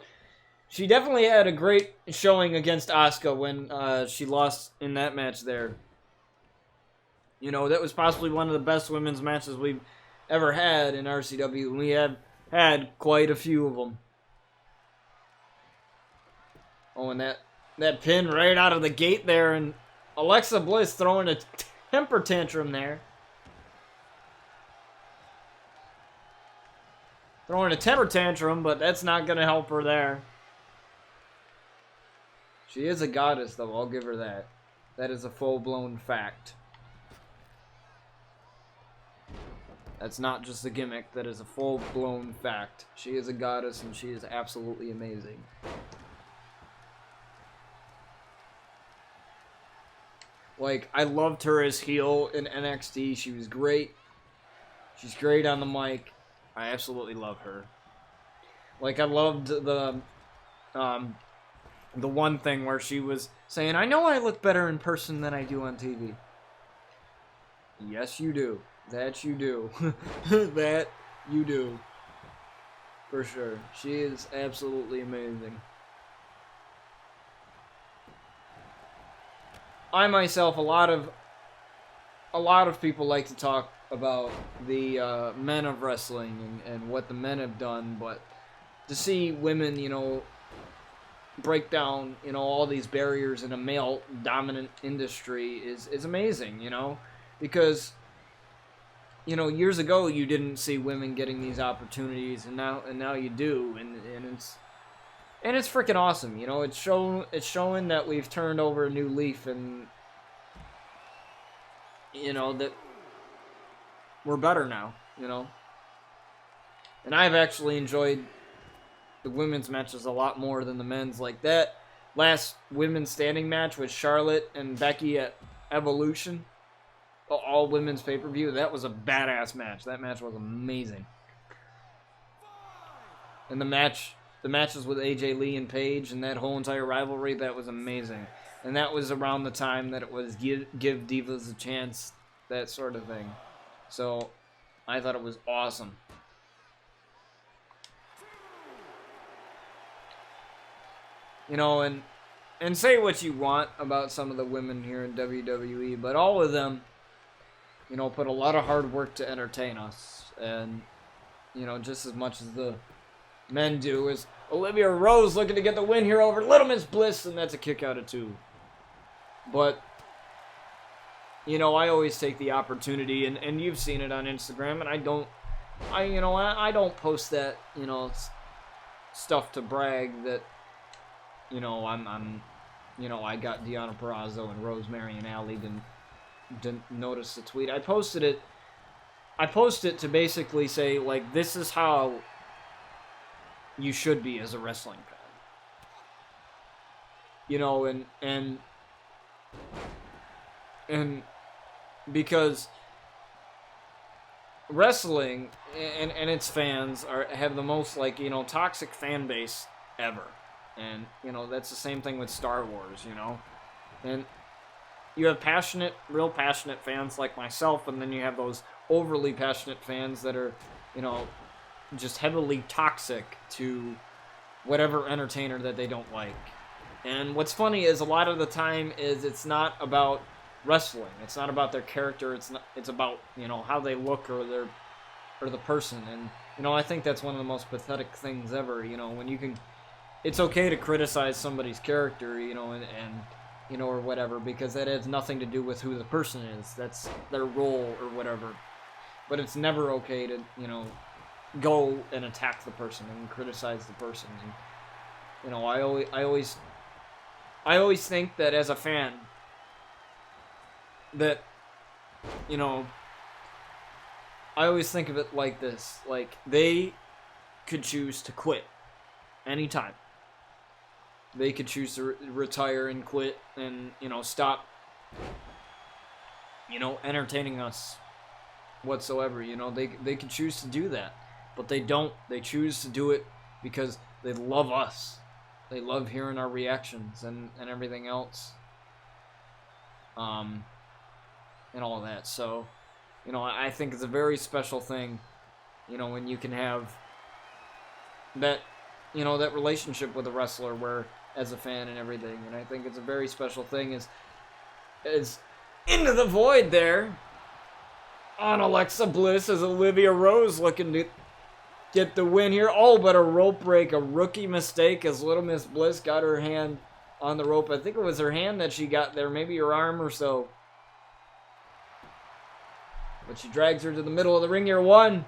she definitely had a great showing against Asuka when she lost in that match there. You know, that was possibly one of the best women's matches we've ever had in RCW, and we have had quite a few of them. Oh, and that pin right out of the gate there, and Alexa Bliss throwing a temper tantrum there. throwing a temper tantrum, but that's not going to help her there. She is a goddess, though. I'll give her that. That is a full-blown fact. That's not just a gimmick. That is a full-blown fact. She is a goddess, and she is absolutely amazing. Like, I loved her as heel in NXT. She was great. She's great on the mic. I absolutely love her. Like, I loved the one thing where she was saying, I know I look better in person than I do on TV. Yes, you do. That you do. That you do. For sure. She is absolutely amazing. I myself, a lot of people like to talk about the men of wrestling and what the men have done, but to see women, you know, break down, you know, all these barriers in a male-dominant industry is amazing, you know, because, you know, years ago you didn't see women getting these opportunities, and now you do, and it's freaking awesome, you know. It's showing that we've turned over a new leaf, and you know that we're better now, you know. And I've actually enjoyed the women's matches a lot more than the men's. Like that last women's standing match with Charlotte and Becky at Evolution, all women's pay-per-view. That was a badass match. That match was amazing. And the matches with AJ Lee and Paige and that whole entire rivalry, that was amazing. And that was around the time that it was give divas a chance, that sort of thing. So I thought it was awesome. You know, and say what you want about some of the women here in WWE, but all of them, you know, put a lot of hard work to entertain us. And, you know, just as much as the men do, is Olivia Rose looking to get the win here over Little Miss Bliss, and that's a kick out of 2. But, you know, I always take the opportunity, and you've seen it on Instagram, and I don't post that, you know, stuff to brag that, you know, you know, I got Deonna Purrazzo and Rosemary and Allie didn't notice the tweet. I posted it to basically say, like, this is how you should be as a wrestling fan. You know, and because wrestling and its fans have the most, like, you know, toxic fan base ever. And, you know, that's the same thing with Star Wars, you know. And you have real passionate fans like myself, and then you have those overly passionate fans that are, you know, just heavily toxic to whatever entertainer that they don't like. And what's funny is a lot of the time is it's not about wrestling. It's not about their character. It's about, you know, how they look or the person. And, you know, I think that's one of the most pathetic things ever, you know, when you can. It's okay to criticize somebody's character, you know, and you know, or whatever, because that has nothing to do with who the person is. That's their role or whatever. But it's never okay to, you know, go and attack the person and criticize the person. And, you know, I always think that as a fan, that, you know, I always think of it like this: like, they could choose to quit anytime. They could choose to retire and quit and, you know, stop, you know, entertaining us whatsoever. You know, they could choose to do that, but they don't. They choose to do it because they love us. They love hearing our reactions and everything else. And all of that. So, you know, I think it's a very special thing, you know, when you can have that, you know, that relationship with a wrestler where, as a fan and everything. And I think it's a very special thing is Into the Void there on Alexa Bliss as Olivia Rose looking to get the win here. Oh, but a rope break, a rookie mistake as Little Miss Bliss got her hand on the rope. I think it was her hand that she got there, maybe her arm or so. But she drags her to the middle of the ring here. 1,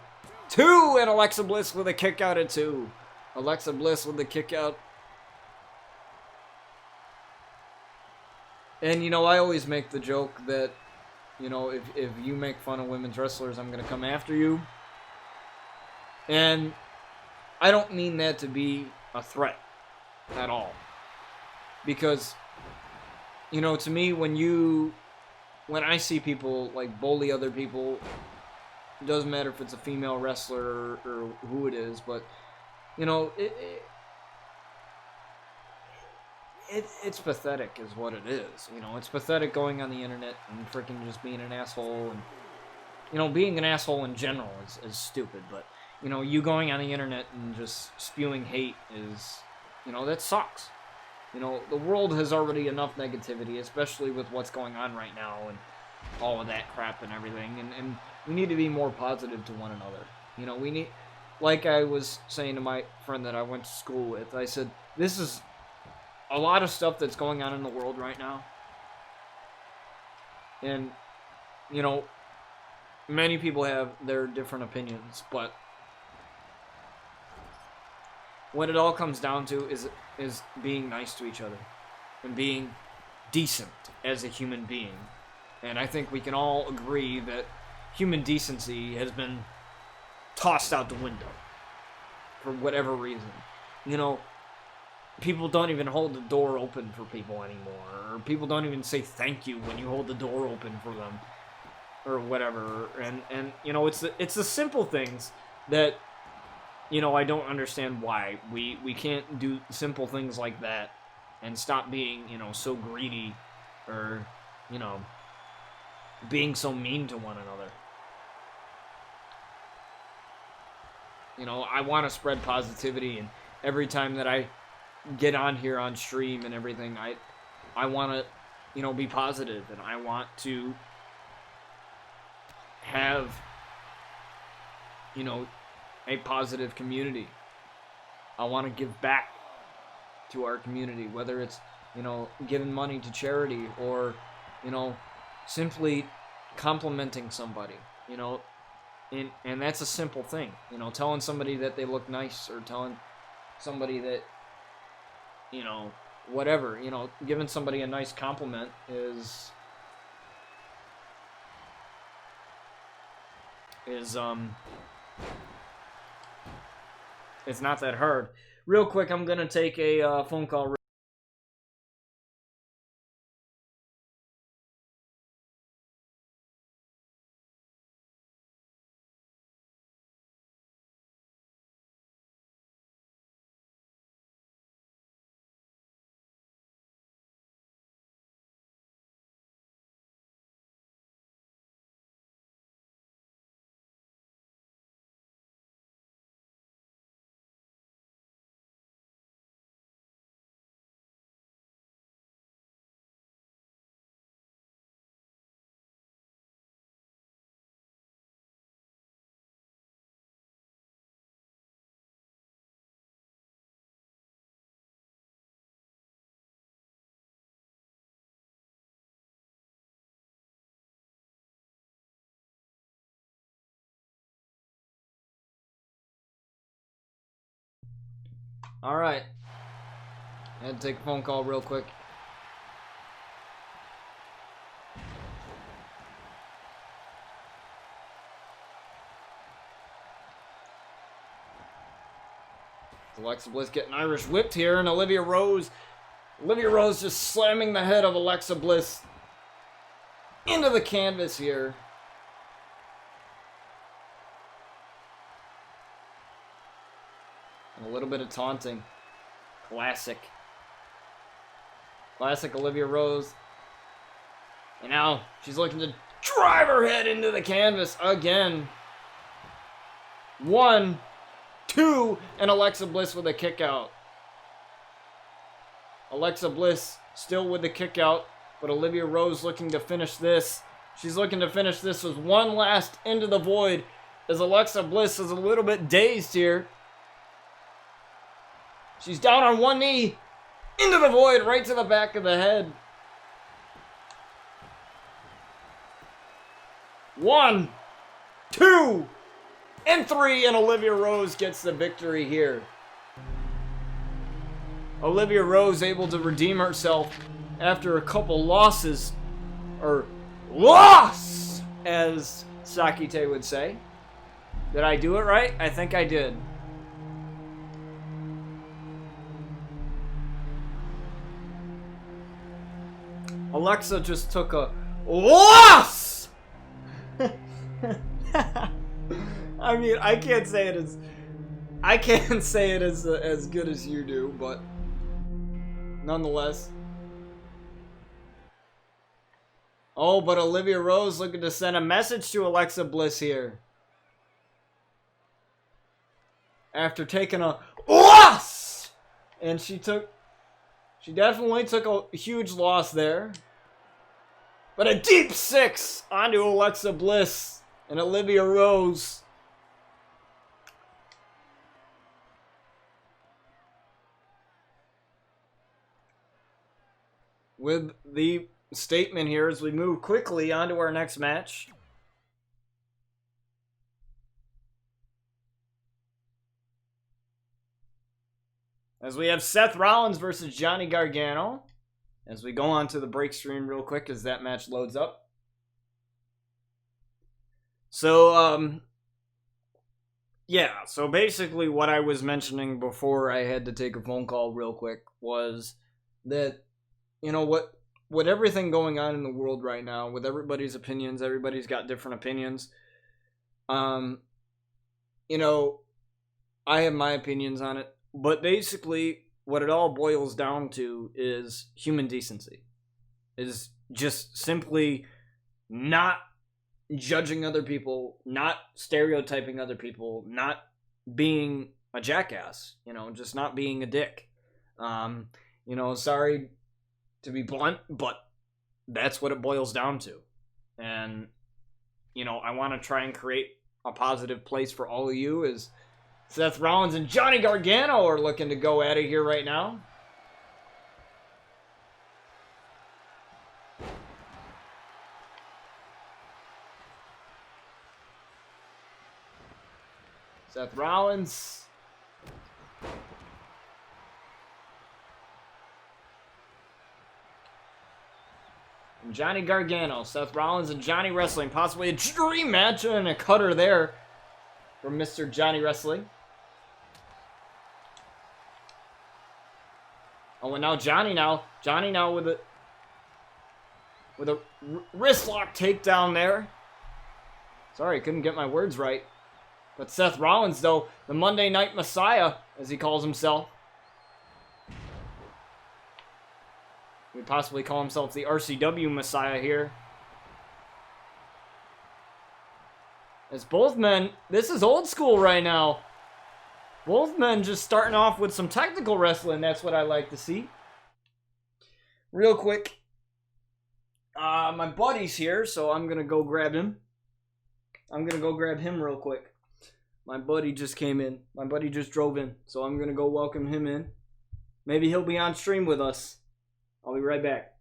2, and Alexa Bliss with a kick out at 2. Alexa Bliss with the kick out. And, you know, I always make the joke that, you know, if you make fun of women's wrestlers, I'm going to come after you. And I don't mean that to be a threat at all. Because, you know, to me, when I see people, like, bully other people, it doesn't matter if it's a female wrestler or who it is, but, you know, it's pathetic is what it is. You know, it's pathetic going on the internet and freaking just being an asshole. And, you know, being an asshole in general is stupid, but, you know, you going on the internet and just spewing hate is, you know, that sucks. You know, the world has already enough negativity, especially with what's going on right now and all of that crap and everything. And we need to be more positive to one another. You know, we need, like I was saying to my friend that I went to school with, I said, this is a lot of stuff that's going on in the world right now. And, you know, many people have their different opinions, but what it all comes down to is being nice to each other and being decent as a human being. And I think we can all agree that human decency has been tossed out the window for whatever reason. You know, people don't even hold the door open for people anymore, or people don't even say thank you when you hold the door open for them, or whatever. And you know, it's the simple things that, you know, I don't understand why we can't do simple things like that and stop being, you know, so greedy or, you know, being so mean to one another. You know, I want to spread positivity, and every time that I get on here on stream and everything, I want to, you know, be positive, and I want to have, you know, a positive community. I want to give back to our community, whether it's, you know, giving money to charity or, you know, simply complimenting somebody, you know, and that's a simple thing, you know, telling somebody that they look nice, or telling somebody that, you know, whatever, you know, giving somebody a nice compliment is it's not that hard. Real quick, I'm gonna take a phone call. All right, I had to take a phone call real quick. Alexa Bliss getting Irish whipped here, and Olivia Rose just slamming the head of Alexa Bliss into the canvas here. And a little bit of taunting. Classic Olivia Rose. And now she's looking to drive her head into the canvas again. 1, 2, and Alexa Bliss with a kick out. Alexa Bliss still with the kick out, but Olivia Rose looking to finish this. She's looking to finish this with one last into the void, as Alexa Bliss is a little bit dazed here. She's down on one knee, into the void, right to the back of the head. 1, 2, and 3, and Olivia Rose gets the victory here. Olivia Rose able to redeem herself after a couple losses, or loss, as Sakite would say. Did I do it right? I think I did. Alexa just took a loss! I mean, I can't say it as good as you do, but nonetheless. Oh, but Olivia Rose looking to send a message to Alexa Bliss here. After taking a loss! And she definitely took a huge loss there. But a deep 6 onto Alexa Bliss and Olivia Rose. With the statement here as we move quickly onto our next match. As we have Seth Rollins versus Johnny Gargano. As we go on to the break stream real quick as that match loads up. So, yeah. So basically what I was mentioning before I had to take a phone call real quick was that, you know, with everything going on in the world right now, with everybody's opinions, everybody's got different opinions. You know, I have my opinions on it. But basically, what it all boils down to is human decency. Is just simply not judging other people, not stereotyping other people, not being a jackass, you know, just not being a dick. You know, sorry to be blunt, but that's what it boils down to. And, you know, I want to try and create a positive place for all of you as Seth Rollins and Johnny Gargano are looking to go at it here right now. Seth Rollins. And Johnny Gargano. Seth Rollins and Johnny Wrestling. Possibly a dream match and a cutter there from Mr. Johnny Wrestling. Oh, and now Johnny with a wrist lock takedown there. Sorry, couldn't get my words right. But Seth Rollins, though, the Monday Night Messiah, as he calls himself. He would possibly call himself the RCW Messiah here. As both men, this is old school right now. Both men just starting off with some technical wrestling. That's what I like to see. Real quick. My buddy's here, so I'm going to go grab him. I'm going to go grab him real quick. My buddy just came in. My buddy just drove in, so I'm going to go welcome him in. Maybe he'll be on stream with us. I'll be right back.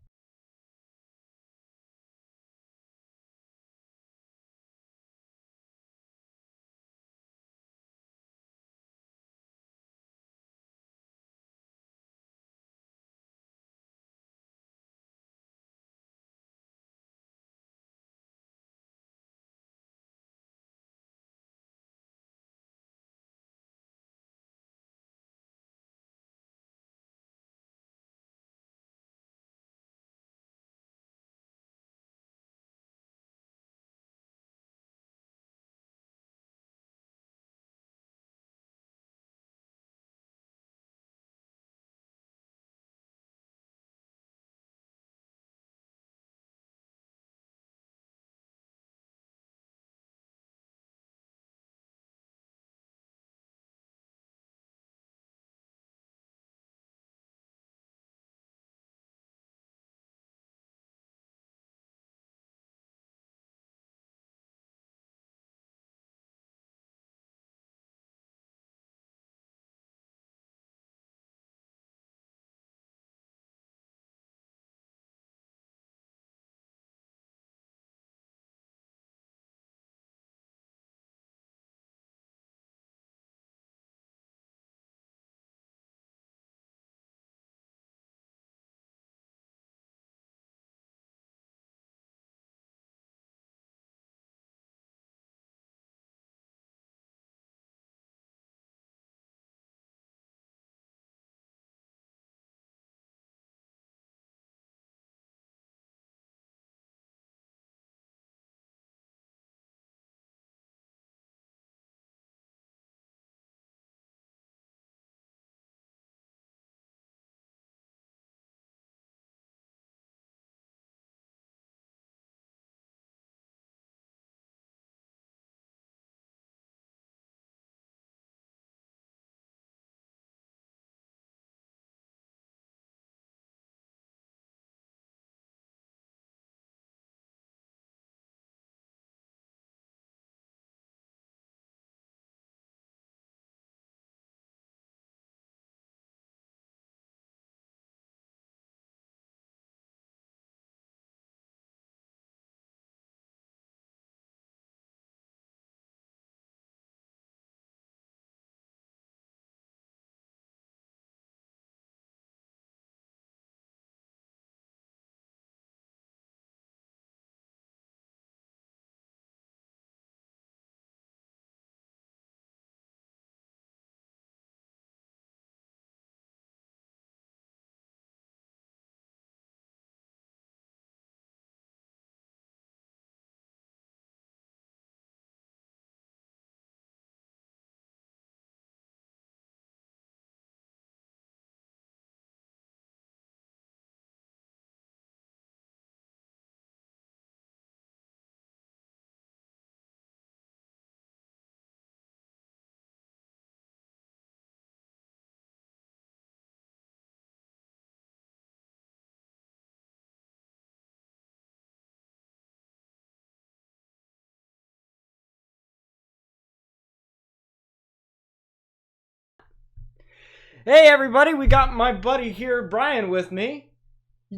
Hey everybody, we got my buddy here, Bryan, with me.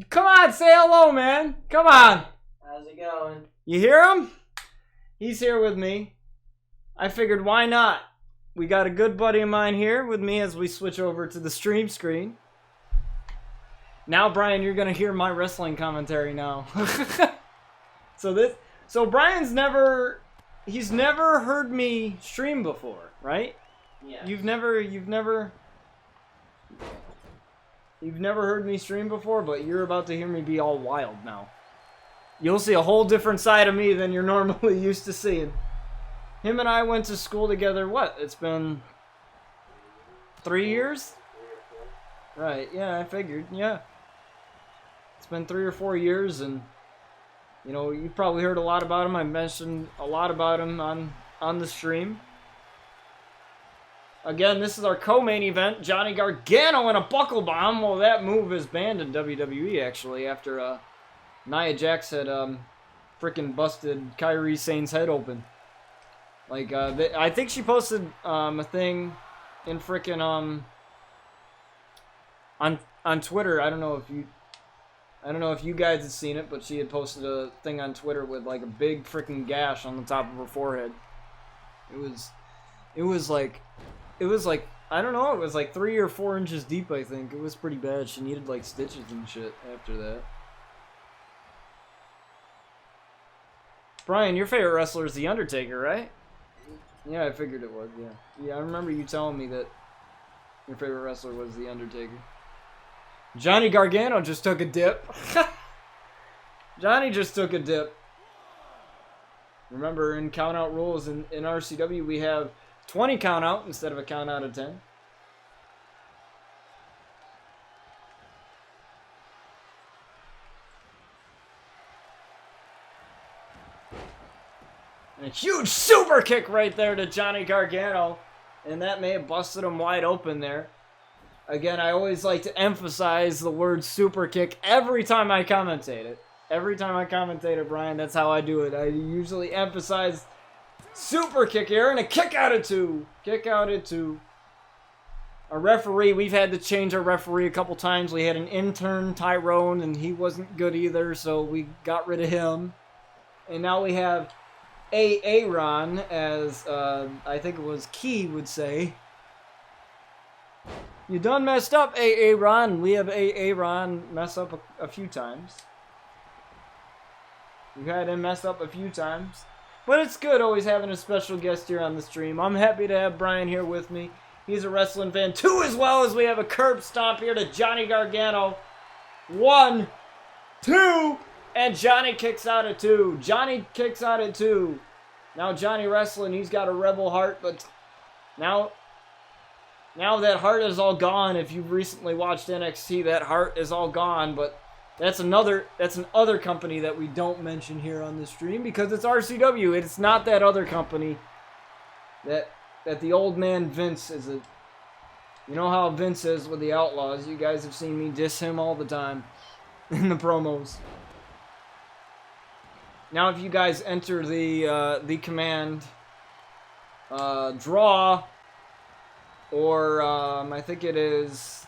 Come on, say hello, man. Come on. How's it going? You hear him? He's here with me. I figured why not? We got a good buddy of mine here with me as we switch over to the stream screen. Now, Bryan, you're gonna hear my wrestling commentary now. So Bryan's he's never heard me stream before, right? Yeah. You've never heard me stream before, but you're about to hear me be all wild now. You'll see a whole different side of me than you're normally used to seeing. Him and I went to school together, what? It's been 3 years? Right, yeah, I figured, yeah. It's been 3 or 4 years, and, you know, you probably heard a lot about him. I mentioned a lot about him on the stream. Again, this is our co-main event, Johnny Gargano and a buckle bomb. Well, that move is banned in WWE, actually, after Nia Jax had freaking busted Kairi Sane's head open. Like, I think she posted a thing in freaking on Twitter. I don't know if you guys had seen it, but she had posted a thing on Twitter with like a big freaking gash on the top of her forehead. It was like I don't know, it was like 3 or 4 inches deep, I think. It was pretty bad. She needed like stitches and shit after that. Bryan, your favorite wrestler is The Undertaker, right? Yeah, I figured it was, yeah. Yeah, I remember you telling me that your favorite wrestler was The Undertaker. Johnny Gargano just took a dip. Johnny just took a dip. Remember, in count-out rules in RCW, we have 20 count-out instead of a count-out of 10. And a huge super kick right there to Johnny Gargano. And that may have busted him wide open there. Again, I always like to emphasize the word super kick every time I commentate it. Every time I commentate it, Bryan, that's how I do it. I usually emphasize super kick here and a kick out at 2. Kick out at 2. A referee, we've had to change our referee a couple times. We had an intern, Tyrone, and he wasn't good either, so we got rid of him. And now we have Aaron, as I think it was Key would say. You done messed up, Aaron. We have Aaron mess up a few times. We've had him mess up a few times. But it's good always having a special guest here on the stream. I'm happy to have Bryan here with me. He's a wrestling fan too, as well as we have a curb stomp here to Johnny Gargano. 1, 2, and Johnny kicks out at 2. Johnny kicks out at 2. Now Johnny wrestling, he's got a rebel heart, but now that heart is all gone. If you've recently watched NXT, that heart is all gone, but that's an other company that we don't mention here on the stream because it's RCW. It's not that other company that the old man Vince is a... You know how Vince is with the Outlaws. You guys have seen me diss him all the time in the promos. Now if you guys enter the command draw, or I think it is...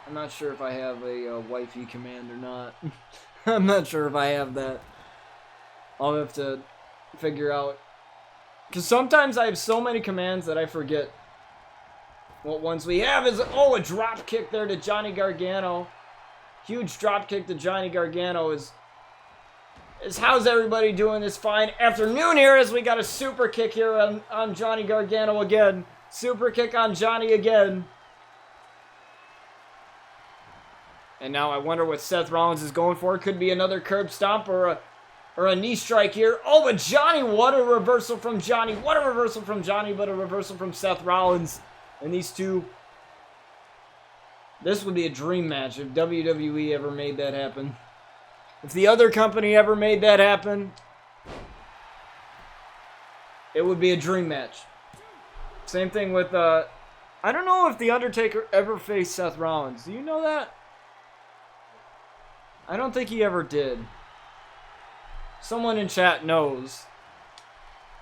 I'm not sure if I have a wifey command or not. I'm not sure if I have that. I'll have to figure out. Because sometimes I have so many commands that I forget what ones we have. Is a drop kick there to Johnny Gargano. Huge drop kick to Johnny Gargano is how's everybody doing this fine afternoon here as we got a super kick here on Johnny Gargano again. Super kick on Johnny again. And now I wonder what Seth Rollins is going for. It could be another curb stomp or a knee strike here. Oh, but Johnny, what a reversal from Johnny. What a reversal from Johnny, but a reversal from Seth Rollins. And these two, this would be a dream match if WWE ever made that happen. If the other company ever made that happen, it would be a dream match. Same thing with, I don't know if The Undertaker ever faced Seth Rollins. Do you know that? I don't think he ever did. Someone in chat knows.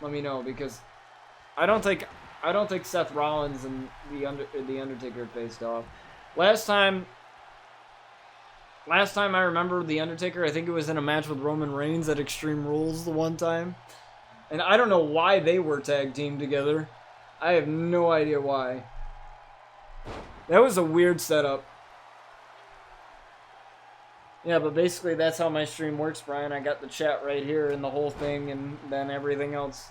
Let me know, because I don't think I don't think Seth Rollins and the Undertaker faced off. Last time I remember the Undertaker, I think it was in a match with Roman Reigns at Extreme Rules the one time. And I don't know why they were tag teamed together. I have no idea why. That was a weird setup. Yeah, but basically that's how my stream works, Brian. I got the chat right here and the whole thing and then everything else.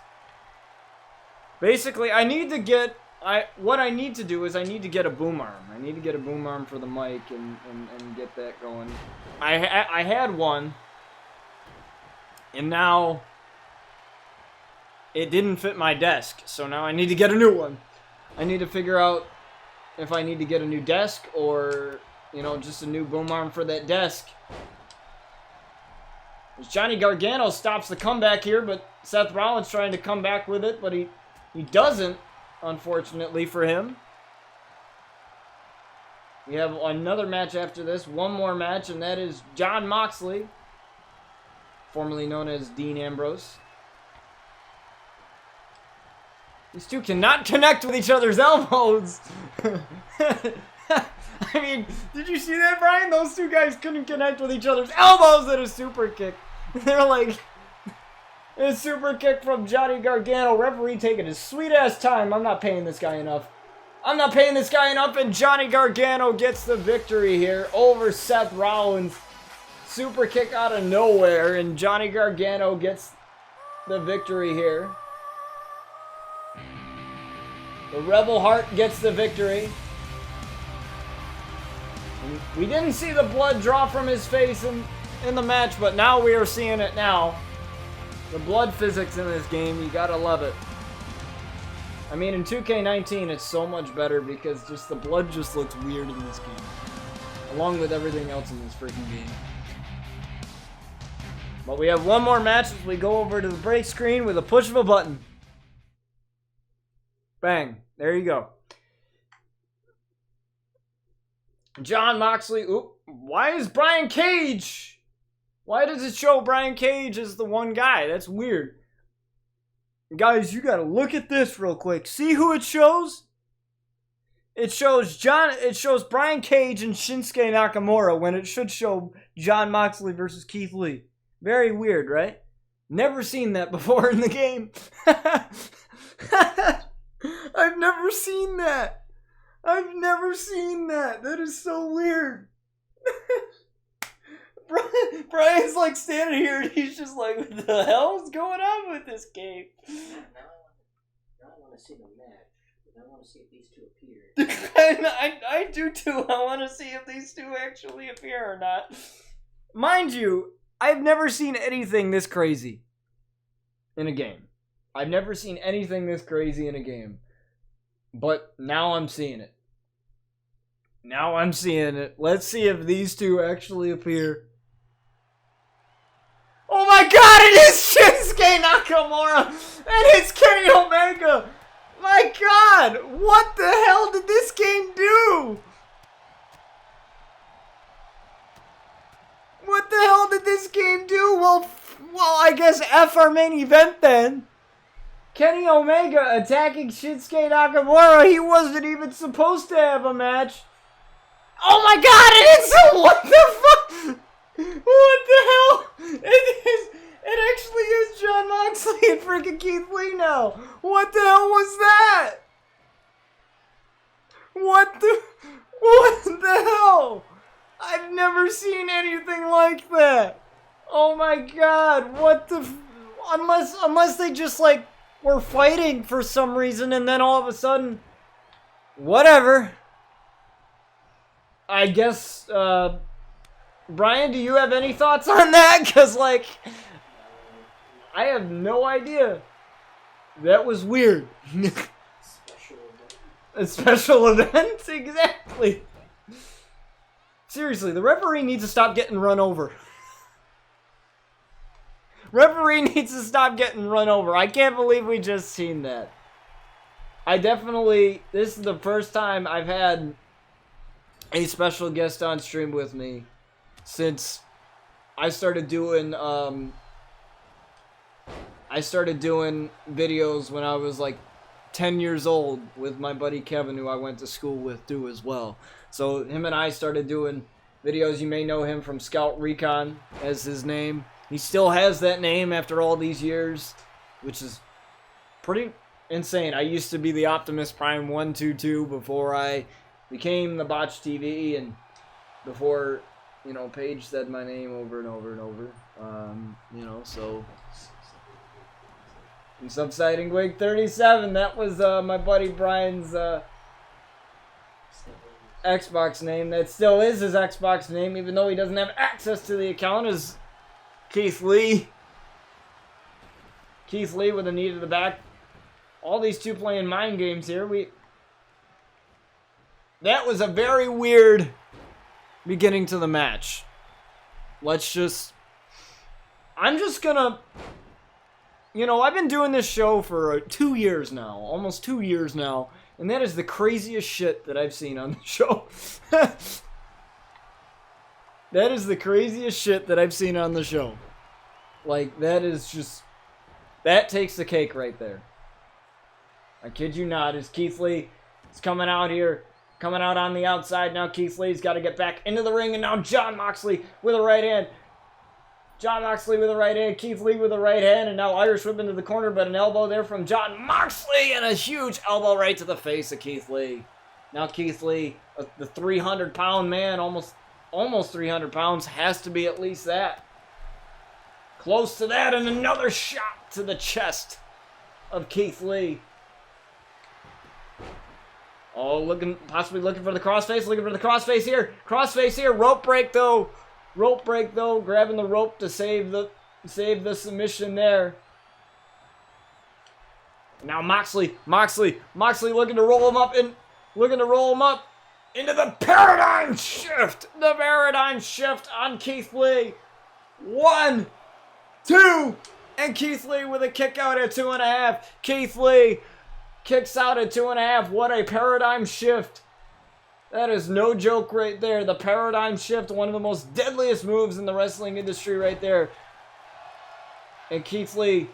Basically, what I need to do is I need to get a boom arm. I need to get a boom arm for the mic and get that going. I had one, and now it didn't fit my desk, so now I need to get a new one. I need to figure out if I need to get a new desk or, you know, just a new boom arm for that desk. As Johnny Gargano stops the comeback here, but Seth Rollins trying to come back with it, but he doesn't, unfortunately for him. We have another match after this, one more match, and that is Jon Moxley, formerly known as Dean Ambrose. These two cannot connect with each other's elbows. I mean, did you see that, Brian? Those two guys couldn't connect with each other's elbows at a super kick. They're like, a super kick from Johnny Gargano. Referee taking his sweet-ass time. I'm not paying this guy enough. I'm not paying this guy enough, and Johnny Gargano gets the victory here over Seth Rollins. Super kick out of nowhere, and Johnny Gargano gets the victory here. The Rebel Heart gets the victory. And we didn't see the blood drop from his face in the match, but now we are seeing it now. The blood physics in this game, you gotta love it. I mean, in 2K19, it's so much better because just the blood just looks weird in this game. Along with everything else in this freaking game. But we have one more match as we go over to the break screen with a push of a button. Bang. There you go. Jon Moxley. Oop. Why is Brian Cage? Why does it show Brian Cage as the one guy? That's weird. Guys, you gotta look at this real quick. See who it shows? It shows Brian Cage and Shinsuke Nakamura when it should show Jon Moxley versus Keith Lee. Very weird, right? Never seen that before in the game. I've never seen that. I've never seen that. That is so weird. Brian's like standing here and he's just like, what the hell is going on with this game? Now I want to see the match. I want to see if these two appear. I do too. I want to see if these two actually appear or not. Mind you, I've never seen anything this crazy in a game. I've never seen anything this crazy in a game. But now I'm seeing it. Now I'm seeing it. Let's see if these two actually appear. Oh my god, it is Shinsuke Nakamura! And it's Kenny Omega! My god! What the hell did this game do? What the hell did this game do? Well, I guess F our main event then. Kenny Omega attacking Shinsuke Nakamura. He wasn't even supposed to have a match. Oh my god, it is! What the fuck? What the hell? It actually is Jon Moxley and freaking Keith Lee now. What the hell was that? What the hell? I've never seen anything like that. Oh my god, what the unless they just like were fighting for some reason and then all of a sudden whatever. I guess Brian, do you have any thoughts on that? Cuz like I have no idea. That was weird. A special event? Exactly. Seriously, the referee needs to stop getting run over. Referee needs to stop getting run over. I can't believe we just seen that. This is the first time I've had a special guest on stream with me since I started doing videos when I was like 10 years old with my buddy Kevin, who I went to school with too as well. So him and I started doing videos. You may know him from Scout Recon as his name. He still has that name after all these years, which is pretty insane. I used to be the Optimus Prime 122 before I became the Botch TV, and before, you know, Paige said my name over and over and over. You know, so and Subsiding Wig 37, that was my buddy Brian's Xbox name. That still is his Xbox name, even though he doesn't have access to the account, is Keith Lee. Keith Lee with a knee to the back. All these two playing mind games here. That was a very weird beginning to the match. I'm just gonna, you know, I've been doing this show for 2 years now, almost 2 years now, and that is the craziest shit that I've seen on the show. That is the craziest shit that I've seen on the show. Like, that is just, that takes the cake right there. I kid you not, as Keith Lee is coming out here, coming out on the outside. Now Keith Lee's got to get back into the ring, and now Jon Moxley with a right hand. Jon Moxley with a right hand, Keith Lee with a right hand, and now Irish whip into the corner, but an elbow there from Jon Moxley, and a huge elbow right to the face of Keith Lee. Now Keith Lee, the 300-pound man, almost 300 pounds, has to be at least that. Close to that, and another shot to the chest of Keith Lee. Oh, possibly looking for the crossface here. Rope break though, grabbing the rope to save the submission there. Now Moxley looking to roll him up into the paradigm shift. The paradigm shift on Keith Lee. 1, 2, and Keith Lee with a kick out at 2.5. Keith Lee kicks out at 2.5. What a paradigm shift. That is no joke right there. The paradigm shift, one of the most deadliest moves in the wrestling industry right there. And Keith Lee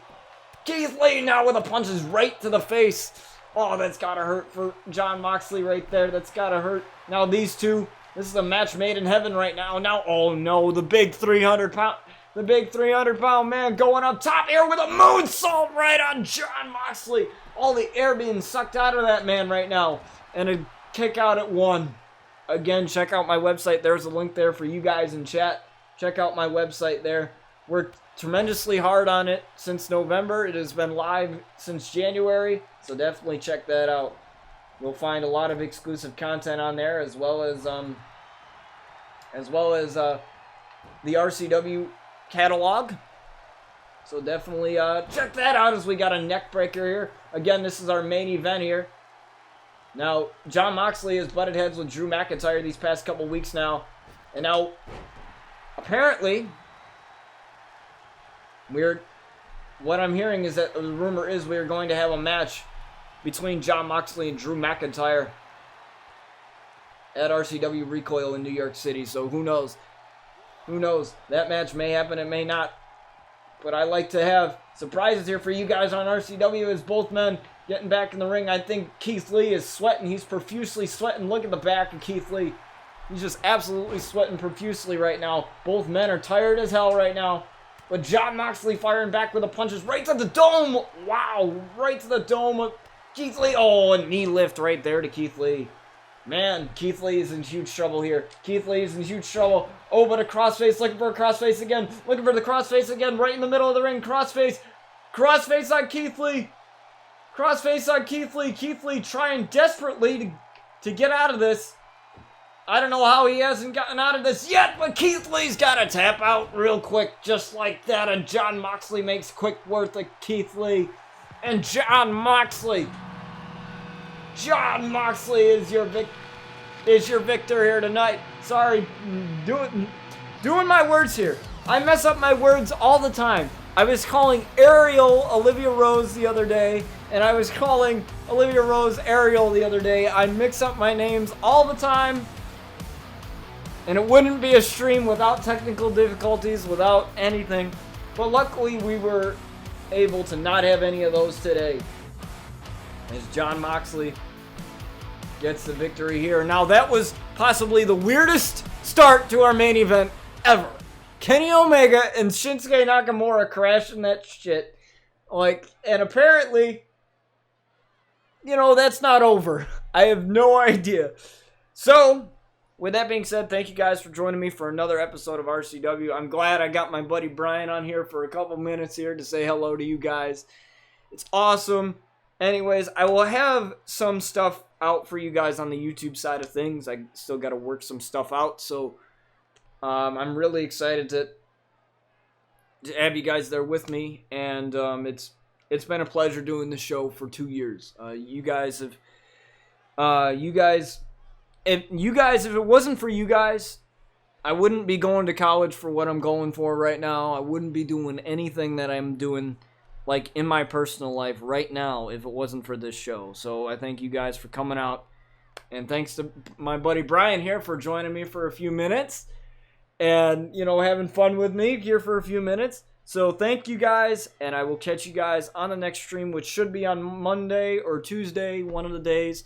now with the punches right to the face. Oh, that's gotta hurt for Jon Moxley right there. That's gotta hurt. Now these two, this is a match made in heaven right now. Now, oh no, the big 300-pound man going up top here with a moonsault right on Jon Moxley. All the air being sucked out of that man right now. And a kick out at 1. Again, check out my website. There's a link there for you guys in chat. Check out my website there. Worked tremendously hard on it since November. It has been live since January, so definitely check that out. You'll find a lot of exclusive content on there, as well as the RCW catalog. So definitely check that out, as we got a neck breaker here. Again, this is our main event here. Now, Jon Moxley has butted heads with Drew McIntyre these past couple weeks now. And now, apparently, what I'm hearing is that the rumor is we are going to have a match between Jon Moxley and Drew McIntyre at RCW Recoil in New York City. So who knows? Who knows? That match may happen, it may not. But I like to have surprises here for you guys on RCW as both men getting back in the ring. I think Keith Lee is sweating. He's profusely sweating. Look at the back of Keith Lee. He's just absolutely sweating profusely right now. Both men are tired as hell right now. But Jon Moxley firing back with the punches right to the dome. Wow, right to the dome of Keith Lee. Oh, a knee lift right there to Keith Lee. Man, Keith Lee is in huge trouble here. Keith Lee is in huge trouble. Oh, but a crossface, looking for a crossface again. Looking for the crossface again, right in the middle of the ring. Crossface. Crossface on Keith Lee. Crossface on Keith Lee. Keith Lee trying desperately to get out of this. I don't know how he hasn't gotten out of this yet, but Keith Lee's got to tap out real quick, just like that. And Jon Moxley makes quick work of Keith Lee. And Jon Moxley is your victor here tonight. Sorry, doing my words here. I mess up my words all the time. I was calling Ariel Olivia Rose the other day, and I was calling Olivia Rose Ariel the other day. I mix up my names all the time, and it wouldn't be a stream without technical difficulties, without anything. But luckily, we were able to not have any of those today. as Jon Moxley gets the victory here. Now, that was possibly the weirdest start to our main event ever. Kenny Omega and Shinsuke Nakamura crashing that shit. And apparently, that's not over. I have no idea. So, with that being said, thank you guys for joining me for another episode of RCW. I'm glad I got my buddy Bryan on here for a couple minutes here to say hello to you guys. It's awesome. Anyways, I will have some stuff out for you guys on the YouTube side of things. I still got to work some stuff out, so I'm really excited to have you guys there with me, and it's been a pleasure doing this show for 2 years. If it wasn't for you guys, I wouldn't be going to college for what I'm going for right now. I wouldn't be doing anything that I'm doing in my personal life right now if it wasn't for this show. So I thank you guys for coming out, and thanks to my buddy Bryan here for joining me for a few minutes and having fun with me here for a few minutes. So thank you guys, and I will catch you guys on the next stream, which should be on Monday or Tuesday, one of the days.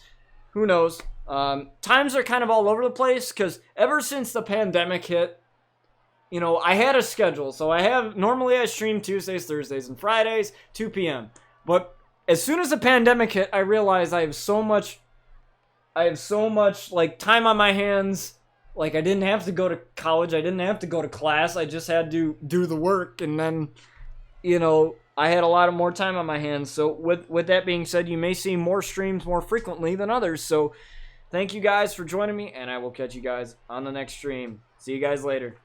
Who knows? Times are kind of all over the place because ever since the pandemic hit, I had a schedule. So normally I stream Tuesdays, Thursdays, and Fridays, 2 p.m. But as soon as the pandemic hit, I realized I have so much time on my hands. I didn't have to go to college. I didn't have to go to class. I just had to do the work. And then, I had a lot of more time on my hands. So with that being said, you may see more streams more frequently than others. So thank you guys for joining me, and I will catch you guys on the next stream. See you guys later.